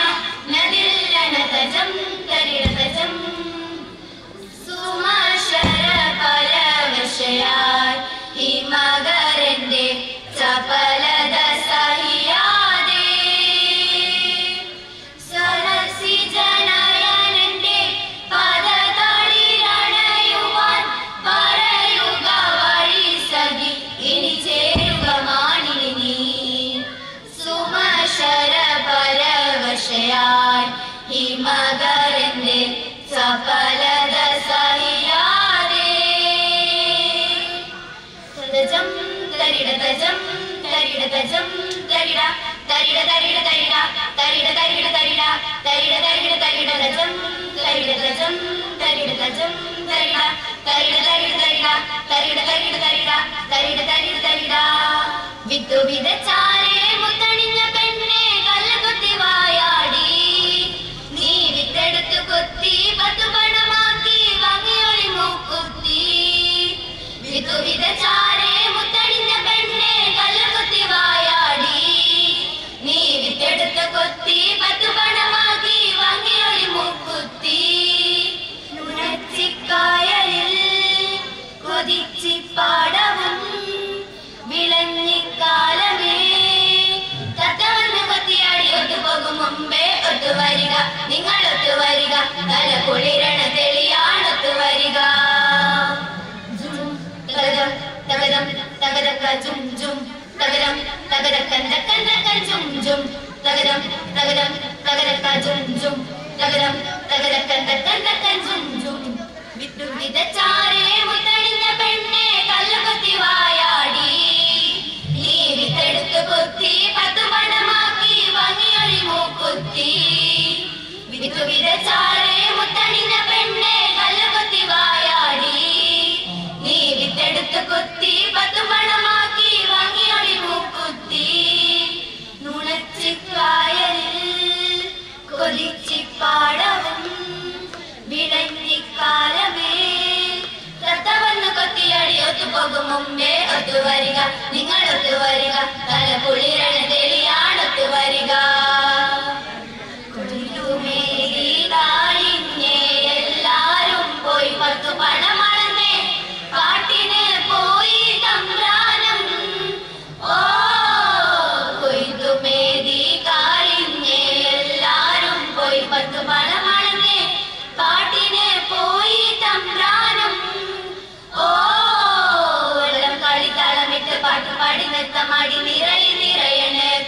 നദില്ലന കജം കരിട കജം സുമശര പരവശയായി ഹിമകരന്റെ സഫലത സഹിയാതെ സരസിജനായന്റെ പദതളിരണയുവാൻ പറയുക വഴി സഖി ഇനി ചേരുക മാനിനി സുമശര പരവശയായി ഹിമകരന്റെ സഫലത സഹിയാതെ തജം തരിട തജം തരിട തജം തരിട തരിട തരിട തരിട തരിട തരിട തരിട തരിട തരിട തരിട തജം തരിട തജം തരിട തജം തരിട തരിട തരിട തരിട തരിട തരിട തരിട തരിട തരിട തരിട വിത്തു വിതച്ചാരേ മുത്തണിഞ്ഞ പെണ്ണെ കല്ലുകുത്തി വായാടി നീ വിത്തെടുത്തു കൊത്തി പത്തു പണമാക്കി വാങ്ങിയൊളി മൂക്കുത്തി വിത്തു വിതച്ചാരേ മുത്തണിഞ്ഞ പെണ്ണെ കല്ലുകുത്തി വായാടി നീ വിത്തെടുത്തു കൊത്തി പത്തു പണമാക്കി വാങ്ങിയൊളി മൂക്കുത്തി നുണച്ചിക്കായലിൽ കൊതിച്ചിപ്പാടവും വിളഞ്ഞിക്കാലമേ തത്തവന്ന് കൊത്തിയാടി ഒത്തുപോകും മുമ്പേ ഒത്തുവരിക നിങ്ങൾ ഒത്തുവരിക തല കുളിരണ തെളിയാണൊത്തുവരിക തകരം തകരം തകരക്ക ജും ജും തകരം തകരക്കന്തക്കന്തക്ക ജും ജും തകരം തകരം തകരക്ക ജും ജും തകരം തകരക്കന്തക്കന്തക്ക ജും ജും വിത്തു വിതച്ചാരേ മുത്തണിഞ്ഞ പെണ്ണെ കല്ലുകൊത്തി വായാടി നീ വിത്തെടുത്തു കൊത്തി പത്തു പണമാക്കി വാങ്ങിയൊളി മൂക്കുത്തി വിത്തു വിതച്ചാരേ മുത്തണിഞ്ഞ പെണ്ണെ കല്ലുകൊത്തി വായാടി നീ വിത്തെടുത്തു കൊത്തി പത്തു പണമാക്കി വാങ്ങിയൊളി മൂക്കുത്തി നുണച്ചിക്കായലിൽ കൊതിച്ചിപ്പാടവും വിളഞ്ഞിക്കാലമേ തത്തവന്ന് കൊത്തിയാടി ഒത്തുപോകും മുമ്പേ ഒത്തുവരിക നിങ്ങൾ ഒത്തുവരിക തല കുളിരണ തെളിയാണൊത്തുവരിക കൊയ്ത്തുമേരിതായിഞ്ഞേ എല്ലാരും പോയി പത്തു പണമളന്നേ കാട്ടിന് പോയി തമ്പ്രാനം ഓ കൊയ്ത്തുമേരി കാളിഞ്ഞേ എല്ലാരും പോയി പത്തു പണമളന്നേ കാട്ടിന് പോയി തമ്പ്രാനം ഓ വെള്ളം കളി തളമിട്ട് പാട്ട് പാടി നൃത്തമാടി നിറയണേ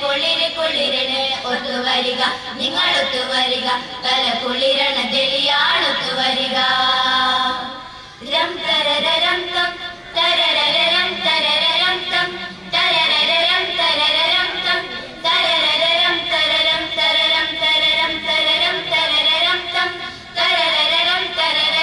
കൊള്ളിര് കൊള്ളിരണ് ഒത്തുവരിക നിങ്ങൾ ഒത്തുവരിക തല കുളിരണ തെളിയാണൊത്തുവരിക രം തരരം തം തരരം തരരം തം തരരം തരരം തം തരരം തരരം തരരം തരരം തരരം തരരം തം തരരം തരരം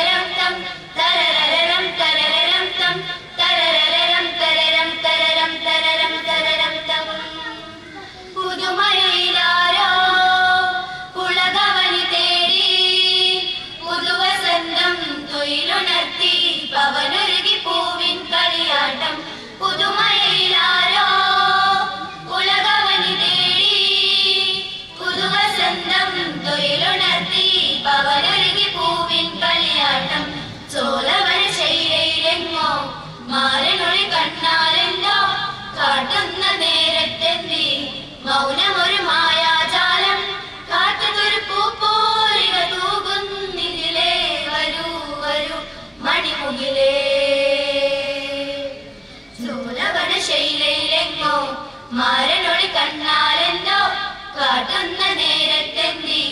വാട്ടുന്ന നേരത്തെന്തി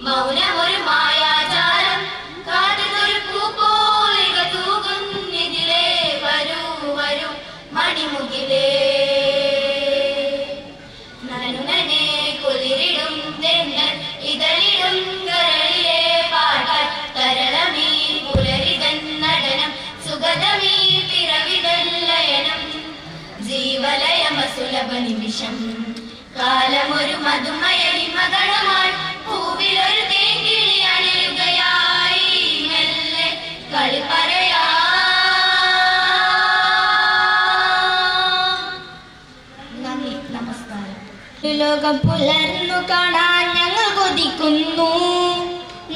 മൗനമൊരു മായാജാലം കാതുതൊരു പൂപ്പോലിക തൂകുന്നിതിലേ വരൂ വരൂ മണിമുകിലേ നനുനനെ കുളിരിടും തെന്നൽ ഇതളിടും കരളിലെ പാട്ടാൽ തരളമീ പുലരിതൻ നടനം സുഗതമീ പിറവിതല്ലയനം ജീവലയമസുലഭ നിമിഷം കാലമൊരു മധുമയലി മകളമായി പൂവിലൊരു തേങ്കിളി അണിയുകയായി മെല്ലെ കളി പറയാ നന്ദി നമസ്കാരം. ലോകം പുലർന്നു കാണാൻ ഞങ്ങൾ കൊതിക്കുന്നു,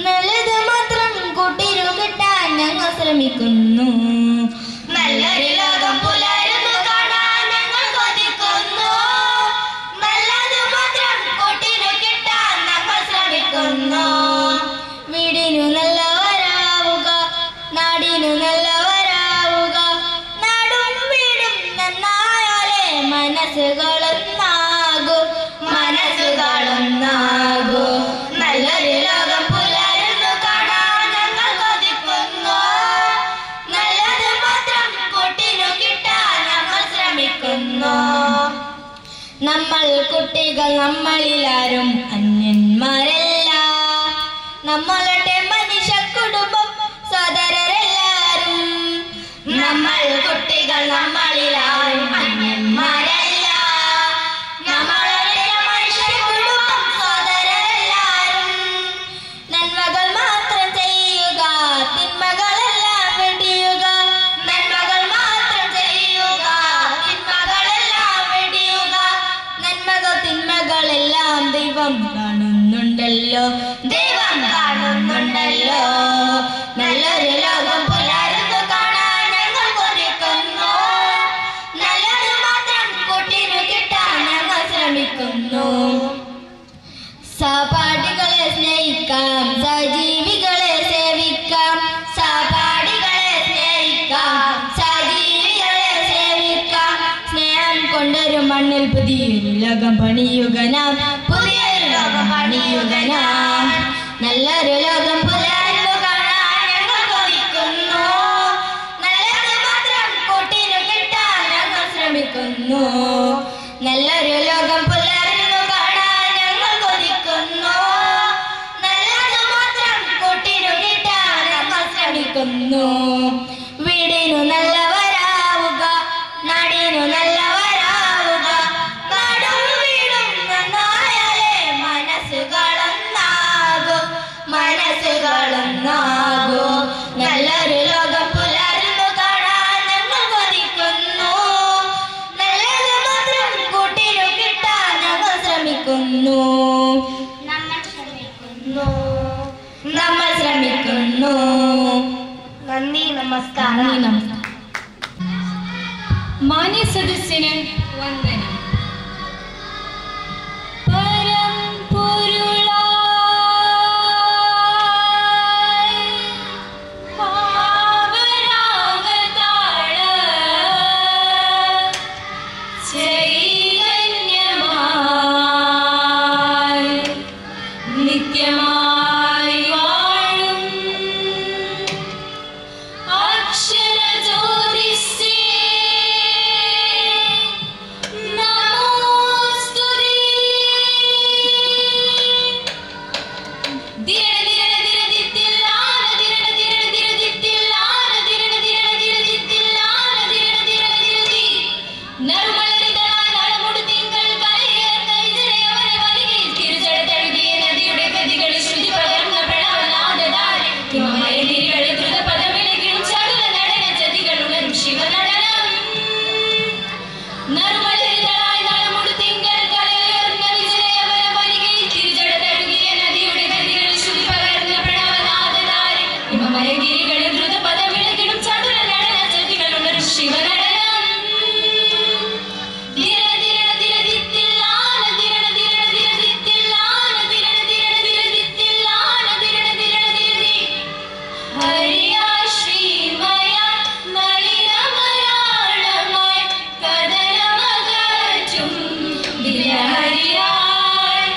നല്ലത് മാത്രം കൂട്ടിരു കിട്ടാൻ ഞങ്ങൾ ശ്രമിക്കുന്നു. നല്ലൊരു ലോകം പുലരുന്നു കാണാൻ ഞങ്ങൾ കൊതിക്കുന്നു, നല്ലത് മാത്രം കൂട്ടിനു കിട്ടാൻ നമ്മൾ ശ്രമിക്കുന്നു. വീടിനു നല്ലവരാവുക, നാടിനു നല്ലവരാവുക, നാടും വീടും നന്നായാലേ മനസ്സുകളൊന്നാകും, മനസ്സുകളൊന്നാകും. നല്ലൊരു ലോകം പുലരുന്നു കാണാൻ ഞങ്ങൾ കൊതിക്കുന്നു, നല്ലത് മാത്രം കൂട്ടിനു കിട്ടാൻ നമ്മൾ ശ്രമിക്കുന്നു. നമ്മൾ കുട്ടികൾ നമ്മളിലാരും അന്യന്മാരല്ല, നമ്മളുടെ മനുഷ്യ കുടുംബം സോദരരെല്ലാരും. നമ്മൾ കുട്ടികൾ നമ്മളിലാരും അന്യന്മാരല്ല, നമ്മളുടെ മനുഷ്യ കുടുംബം സോദരരെല്ലാരും. നന്മകൾ മാത്രം ചെയ്യുക, തിന്മകളെല്ലാം വെടിയുക. നന്മകൾ മാത്രം ചെയ്യുക, തിന്മകളെല്ലാം വെടിയുക. നന്മകൾ തിന്മകളെല്ലാം ദൈവം കാണുന്നുണ്ടല്ലോ, ദൈവം കാണുന്നുണ്ടല്ലോ. നല്ലൊരു ലോകം പുലരുന്നു കാണാൻ ഞങ്ങൾ കൊതിക്കുന്നു, നല്ലത് മാത്രം കൂട്ടിനു കിട്ടാൻ ഞങ്ങൾ ശ്രമിക്കുന്നു. സഹപാഠികളെ സ്നേഹിക്കാം, സജീവികളെ സേവിക്കാം. സഹപാഠികളെ സ്നേഹിക്കാം, സജീവികളെ സേവിക്കാം. സ്നേഹം കൊണ്ടൊരു മണ്ണിൽ പുതിയൊരു ലോകം പണിയുക നാം, പുതിയൊരു ലോകം പണിയുക നാം. നല്ലൊരു ലോകം പുലരുന്നു കാണാൻ ഞങ്ങൾ കൊതിക്കുന്നു, നല്ലത് മാത്രം കൂട്ടിനു കിട്ടാൻ ഞങ്ങൾ ശ്രമിക്കുന്നു. നല്ലൊരു ലോകം പുലരുന്നു കാണാൻ ഞങ്ങൾ കൊതിക്കുന്നു, നല്ലത് മാത്രം കൂട്ടിനു കിട്ടാൻ ഞങ്ങൾ ശ്രമിക്കുന്നു. വീടിനു നല്ലവരാവുക, നാടിനു നല്ലവരാവുക, നാടും വീടും നന്നായാലേ മനസ്സുകളൊന്നാകും, മനസ്സുകളൊന്നാകും. നല്ലൊരു ലോകം പുലരുന്നു കാണാൻ ഞങ്ങൾ കൊതിക്കുന്നു, നല്ലത് മാത്രം കൂട്ടിനു കിട്ടാൻ ഞങ്ങൾ ശ്രമിക്കുന്നു. നമ്മൾ ശ്രമിക്കുന്നു. നന്ദി നമസ്കാരം. മാന്യ സദസ്സിന് വന്ദനം. നിത്യമായി വാഴും അക്ഷരജ്യോതിസ്സേ നമോസ്തുതേ. ദിരണ ദിരണ ദിരദിത്തില്ലാന ദിരണ ദിരണ ദിരദിത്തില്ലാന ദിരണ ദിരണ ദിരദിത്തില്ലാന ദിരണ ദിരണ ദിരദി നറുമലരിതളായി നളമുടു തിങ്കൾ കലയേർന്ന വിജയവന വനികയിൽ തിരുജടതഴുകിയ നദിയുടെ ഗതികൾ ശ്രുതി പകർന്ന പ്രണവനാദതാൽ ഹിമമയ തിരികളിൽ ദ്രുതപദമിളകിടും ചടുല നടന ചതികൾ ഉണരും ശിവനടനം. നറുമലരിതളായി നളമുടു തിങ്കൾ കലയേർന്ന വിജയവന വനികയിൽ തിരുജടതഴുകിയ നദിയുടെ ഗതികൾ ശ്രുതി പകർന്ന പ്രണവനാദതാൽ ഹിമമയ തിരികളിൽ ദ്രുതപദമിളകിടും ചടുല നടന ചതികൾ ഉണരും ശിവനടനം. ദിരണ ദിരണ ദിരദിത്തില്ലാന ദിരണ ദിരണ ദിരദിത്തില്ലാന ദിരണ ദിരണ ദിരദിത്തില്ലാന ദിരണ ദിരണ ദിരദി ഹരിയായ ശ്രീമയ നളിനമരാളമായി കദനമകറ്റും ദിനഹരിയായി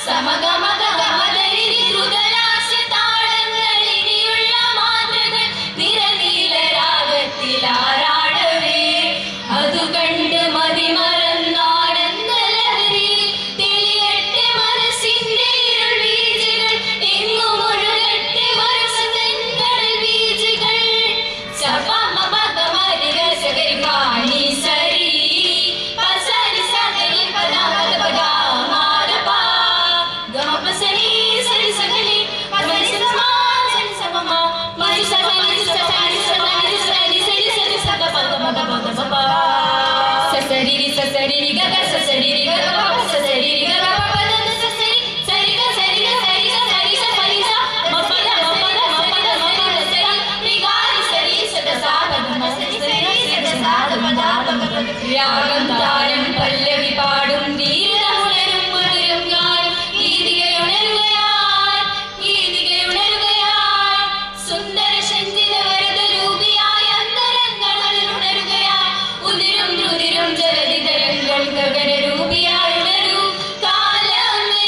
സമഗമഗമദരി ദ്രുതലാസ്യ താളങ്ങൾ ഇനിയുള്ള മാതൃകൾ രാഗം താരം പല്ലവി പാടും ധീരമുണരും മധുരം ഗാനം ഗീതികയുണരുകയായി സുന്ദര ശഞ്ചിത വരദ രൂപിയായ അന്തരങ്ങളിൽ ഉണരുകയായി ഉതിരും രുതിരും ജലധിതരങ്ങൾ ഗഗന രൂപിയായി ഉണരൂ കാലമേ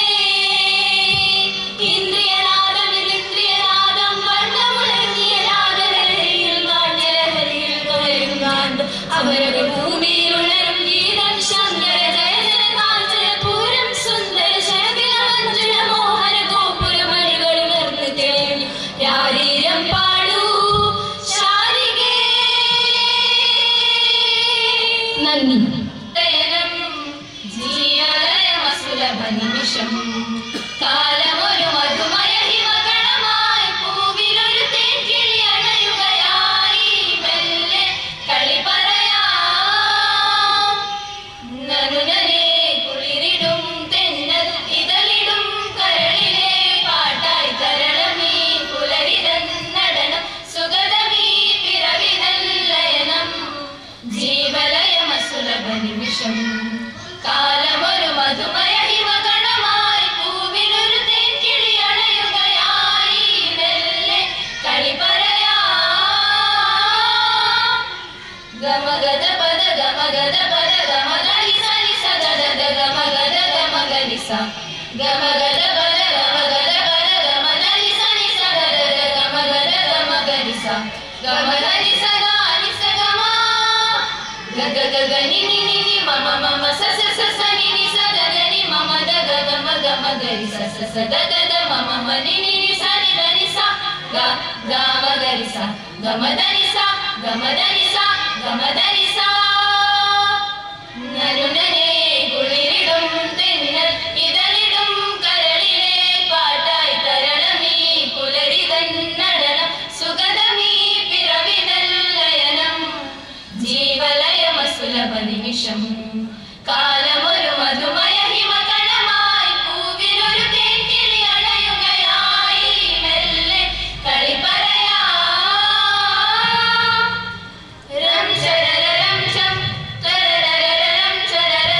ഇന്ദ്രിയനാദം ഇന്ദ്രിയനാദം വർണ്ണമുളങ്ങിയ രാഗലഹരിയിൽ നാട്യലഹരിയിൽ കളരും കാന്തം അവരവ ഭൂമിയിൽ ഉണരും ഗീതം ശങ്കര ജയ ജന കാഞ്ചന പൂരം സുന്ദര ശരദിന മഞ്ജുല മോഹന ഗോപുര മണികൾ ഉണർന്ന് തെളിഞ്ഞു രാരീരം പാടൂ ശാരികേ നന്ദി ജീവലയമസുലഭ നിമിഷം കാലമൊരു മധുമയ ഹിമഗണമായി പൂവിലൊരു തേൻകിളി അണയുകയായി മെല്ലെ കളി പറയാം നനുനനെ കുളിരിടും തെന്നൽ ഇതളിടും കരളിലെ പാട്ടായി തരളമീ പുലരിതൻ നടനം സുഗതമീ പിറവിതൻ ലയനം ജീവലയമസുലഭ നിമിഷം കാലമൊരു മധുമയ ഹിമഗണമായി പൂവിലൊരു തേൻകിളി അണയുകയായി മെല്ലെ കളി പറയാം ഗമഗദ പദ ഗമഗദ പദ ഗമഗരി സനി സദദ ഗമഗദ ഗമഗരി സ ഗമഗദ പദ ഗമഗദ പദ ഗമഗരി സനി സദദ ഗമഗദ ഗമഗരി സ ഗമഗരി സ ഗാരി സ ഗമ ഗഗ ഗഗ നി നി നി നി മമ മമ സ സ സ സ നി നി സ ദ ద നി മമ ద ഗ ഗമ ഗമ ഗരി സ സ സ ద ద ద മമ മ നി നി നി സ നി ദ നി സ ഗ ഗമ ഗരി സ ഗമ ദ നി സ ഗമ ദ നി സ ഗമ ദ നി സ നനുനനെ കുളിരിടും തെന്നൽ ഇതളിടും കരളിലെ പാട്ടായി തരളമീ പുലരിതൻ നടനം സുഗതമീ പിറവിതൻ ലയനം ജീവലയമസുലഭ നിമിഷം കാലമൊരു മധുമയ ഹിമഗണമായി പൂവിലൊരു തേൻകിളി അണയുകയായി മെല്ലെ കളി പറയാം രം ചരരം ചം ചരരം ചരരം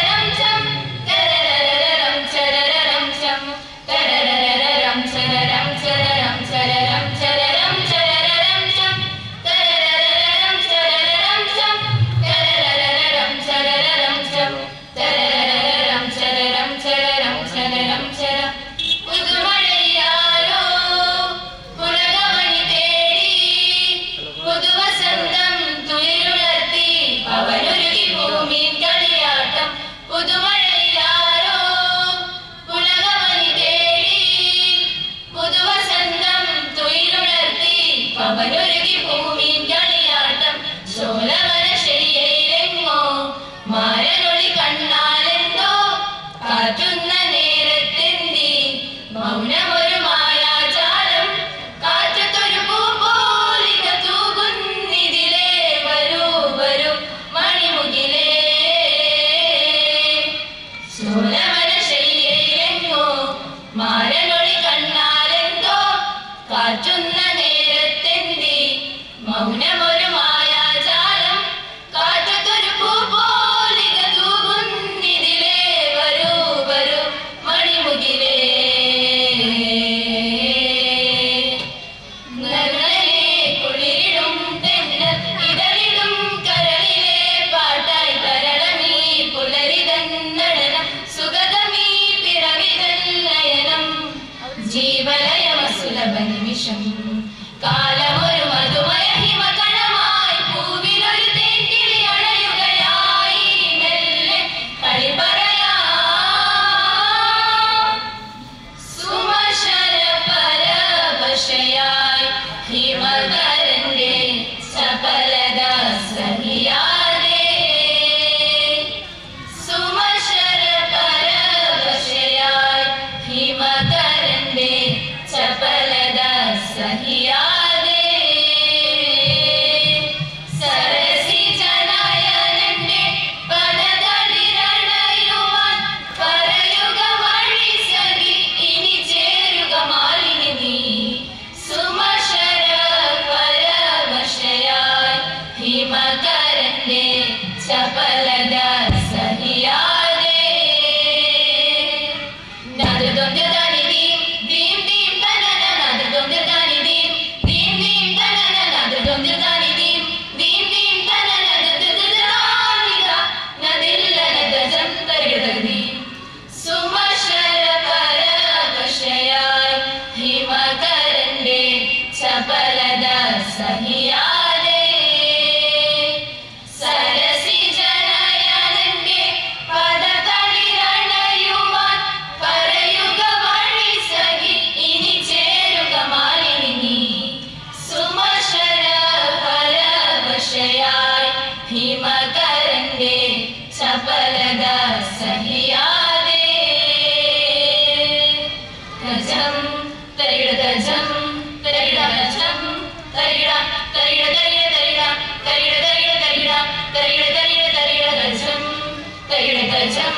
തരിടതജം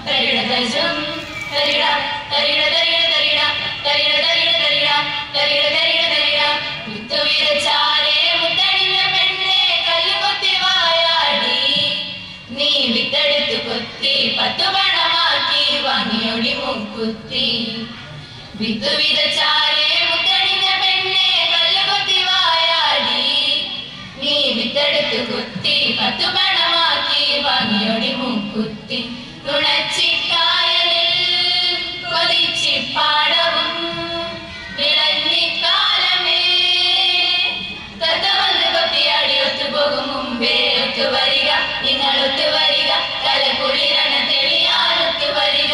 തരിടതജം തരിട തരിട തരിട തരിട തരിട തരിട തരിട തരിട തരിട തരിട വിത്തുവിതച്ചാരേ മുത്തണിഞ്ഞ പെണ്ണെ കല്ലുകൊത്തി വായാടി നീ വിത്തെടുത്തു കൊത്തി 10 പണമാക്കി വാങ്ങിയൊടി മൂക്കുത്തി വിത്തുവിതച്ചാരേ മുത്തണിഞ്ഞ പെണ്ണെ കല്ലുകൊത്തി വായാടി നീ വിത്തെടുത്തു കുത്തി 10 പണമാക്കി വാങ്ങിയൊടി മൂക്കുത്തി നുണച്ചിക്കായലിൽ കൊതിച്ചിപ്പാടവും വിളഞ്ഞിക്കാലമേ തത്ത വന്ന് കൊത്തിയാടി ഒത്തുപോകും മുമ്പേ ഒത്തുവരിക നിങ്ങൾ ഒത്തുവരിക കലകുളിരണ തെളിയാനൊത്തു വരിക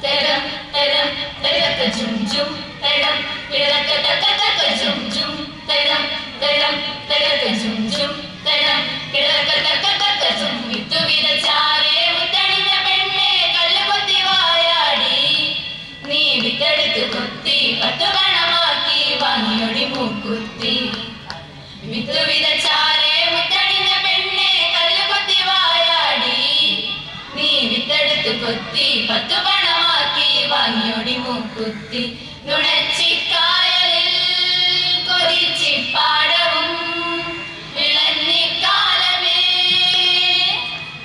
തരം തരം തരക്ക ജും ജും തരം പിഴക്ക തക്ക തക്ക ജും ജും തരം തരം തരക്ക ജും ജും തരം പിഴക്ക തക്ക തക്ക ജും വിത്തുവിതച്ചാരേ മുത്തണിഞ്ഞ പെണ്ണെ കല്ലുകൊത്തി വായാടി നീ വിത്തെടുത്തു കൊത്തി 10 പണമാക്കി വാങ്ങിയൊടി മൂക്കുത്തി വിത്തുവിതച്ചാരേ മുത്തണിഞ്ഞ പെണ്ണെ കല്ലുകൊത്തി വായാടി നീ വിത്തെടുത്തു കൊത്തി 10 പണമാക്കി വാങ്ങിയൊടി മൂക്കുത്തി നുണച്ചിക്കായലിൽ കൊതിച്ചിപ്പാടവും വിളഞ്ഞിക്കാലമേ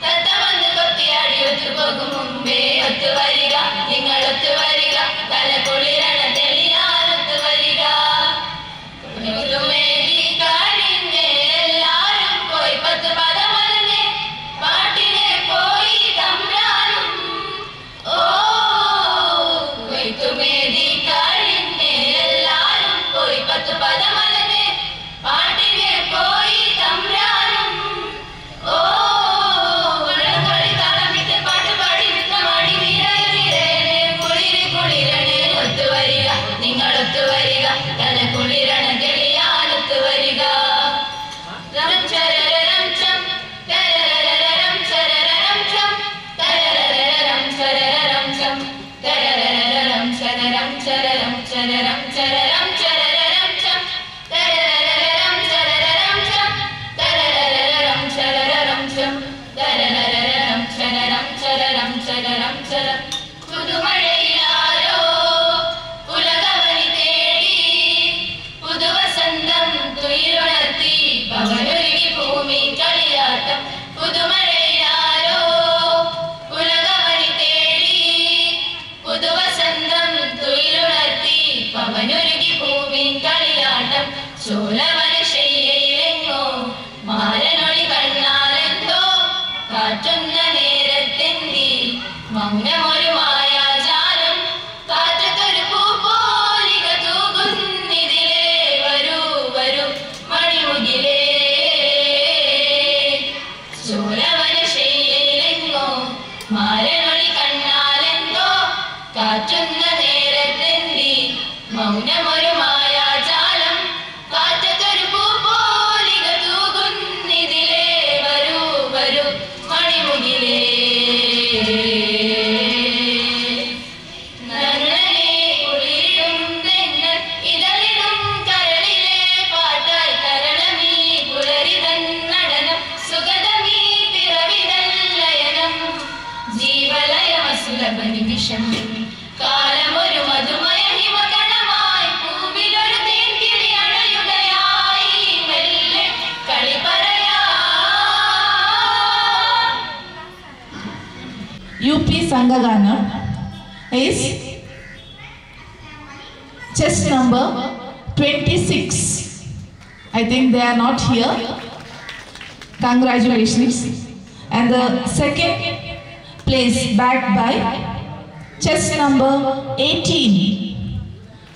തത്ത വന്ന് കൊത്തിയാടി ഒത്തുപോകും മുമ്പേ ഒത്തുവരിക നിങ്ങൾ ഒത്തുവരിക തലകുളിരണ തെളിയാനൊത്തു വരിക കഴിഞ്ഞ് എല്ലാരും പോയി 10 പദമറിഞ്ഞ് പാട്ടിനെ പോയി തമ്പ്രാനും ഓ കൊയ്ത്തുമേടി കഴിഞ്ഞ് എല്ലാരും പോയി 10 പദമറിഞ്ഞ് പാട്ടിനെ പോയി തമ്പ്രാനും ഓ വള്ളംകളി താളമിട്ട് പാട്ട് പാടി നൃത്തമാടി വീരനെ കുളിര് കുളിരണേ ഒത്തുവരിക നിങ്ങൾ ഒത്തുവരിക തല കുളിരണ തെളിയാനൊത്തു വരിക രം ചരരം ചം തരരരം ചരരം ചം തരരരം ചരരം ചം തരരരം ചരരം ചരരം ചരരം ചരരം ചരരം ചം തരരരം ചരരം ചം തരരരം ചരരം ചം തരരരം ചരരം ചരരം ചരരം ചരം പുതുമഴയിലാരോ പുലകവനി തേടി പുതുവസന്തം തുയിലുണർത്തി പവനൊരുങ്ങി ഭൂമി കളിയാട്ടം പുതുമഴയിലാരോ പുലകവനി തേടി പുതുവസന്തം തുയിലുണർത്തി പവനൊരുങ്ങി ഭൂമി കളിയാട്ടം ചോലവനശയ്യയിലെങ്ങോ മാരനൊളി കണ്ണാലെന്തോ കാറ്റുന്ന നേരത്തെന്തി മൗനമൊരു മായാജാലം കാറ്റത്തൊരു പൂപ്പോലിക തൂകുന്നിതിലേ വരൂ വരൂ മണിമുകിലേ ചോലവനശയ്യയിലെങ്ങോ മാരനൊളി കണ്ണാലെന്തോ കാറ്റുന്ന നേരത്തെന്തി മൗനമൊരു മായാജാലം കാറ്റത്തൊരു പൂപ്പോലിക തൂകുന്നിതിലേ വരൂ വരൂ മണിമുകിലേ നന്നനെ കുളിരിടും തെന്നൽ ഇതളിടും കരളിലെ പാട്ടായി കരളമീ പുലരിതൻ നടനം സുഗതമീ പിറവിതൻ ലയനം ജീവലയമസുലഭ നിമിഷം കാലമൊരു മധുമയ ഹിമകണമായി പൂവിലൊരു തേൻകിളി അണയുകയായി മെല്ലെ കളി പറയാ UP Sangagana is chest number 26. I think they are not here. Congratulations. And the second place backed by chest number 18.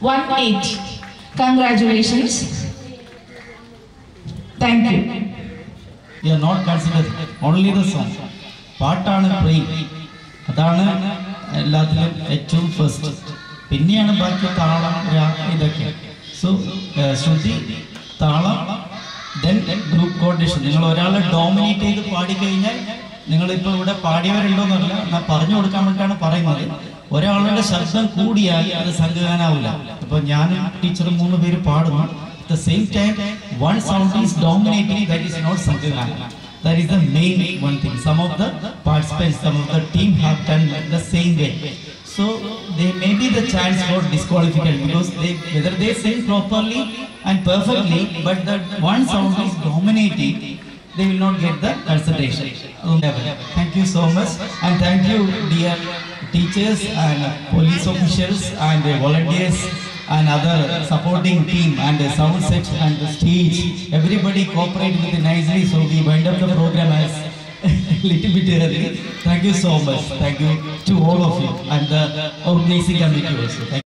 18. Congratulations. Thank you. You are not considered only the song. പാട്ടാണ് പ്രെയിൻ, അതാണ് എല്ലാത്തിലും ഏറ്റവും first. പിന്നെയാണ് ബാക്കി താളം, ഇതൊക്കെ. So ശ്രുതി, താളം, then group coordination. നിങ്ങൾ ഒരാളെ ഡോമിനേറ്റ് ചെയ്ത് പാടിക്കഴിഞ്ഞാൽ, നിങ്ങളിപ്പോൾ ഇവിടെ പാടിയവരുണ്ടോന്നല്ല, ഞാൻ പറഞ്ഞു കൊടുക്കാൻ വേണ്ടിയിട്ടാണ് പറയുന്നത്. ഒരാളുടെ ശബ്ദം കൂടിയാൽ അത് സംഘഗാനാവില്ല. ഇപ്പോൾ ഞാനും ടീച്ചറും 3 പേര് പാടുന്നു. At the same time one sound is dominating, that is not Sankirtana. That is the main one thing. Some of the participants, some of the team have done the same way. So there may be the chance for disqualification because whether they sing properly and perfectly, but that one sound is dominating, they will not get the consideration. Thank you so much, and thank you dear teachers and police officials and volunteers and other supporting team and the sound set and the stage. Everybody cooperated with it nicely, so we wind up the program as little bit early. Thank you so much. Thank you to all of you and the organizing committee also. Thank you.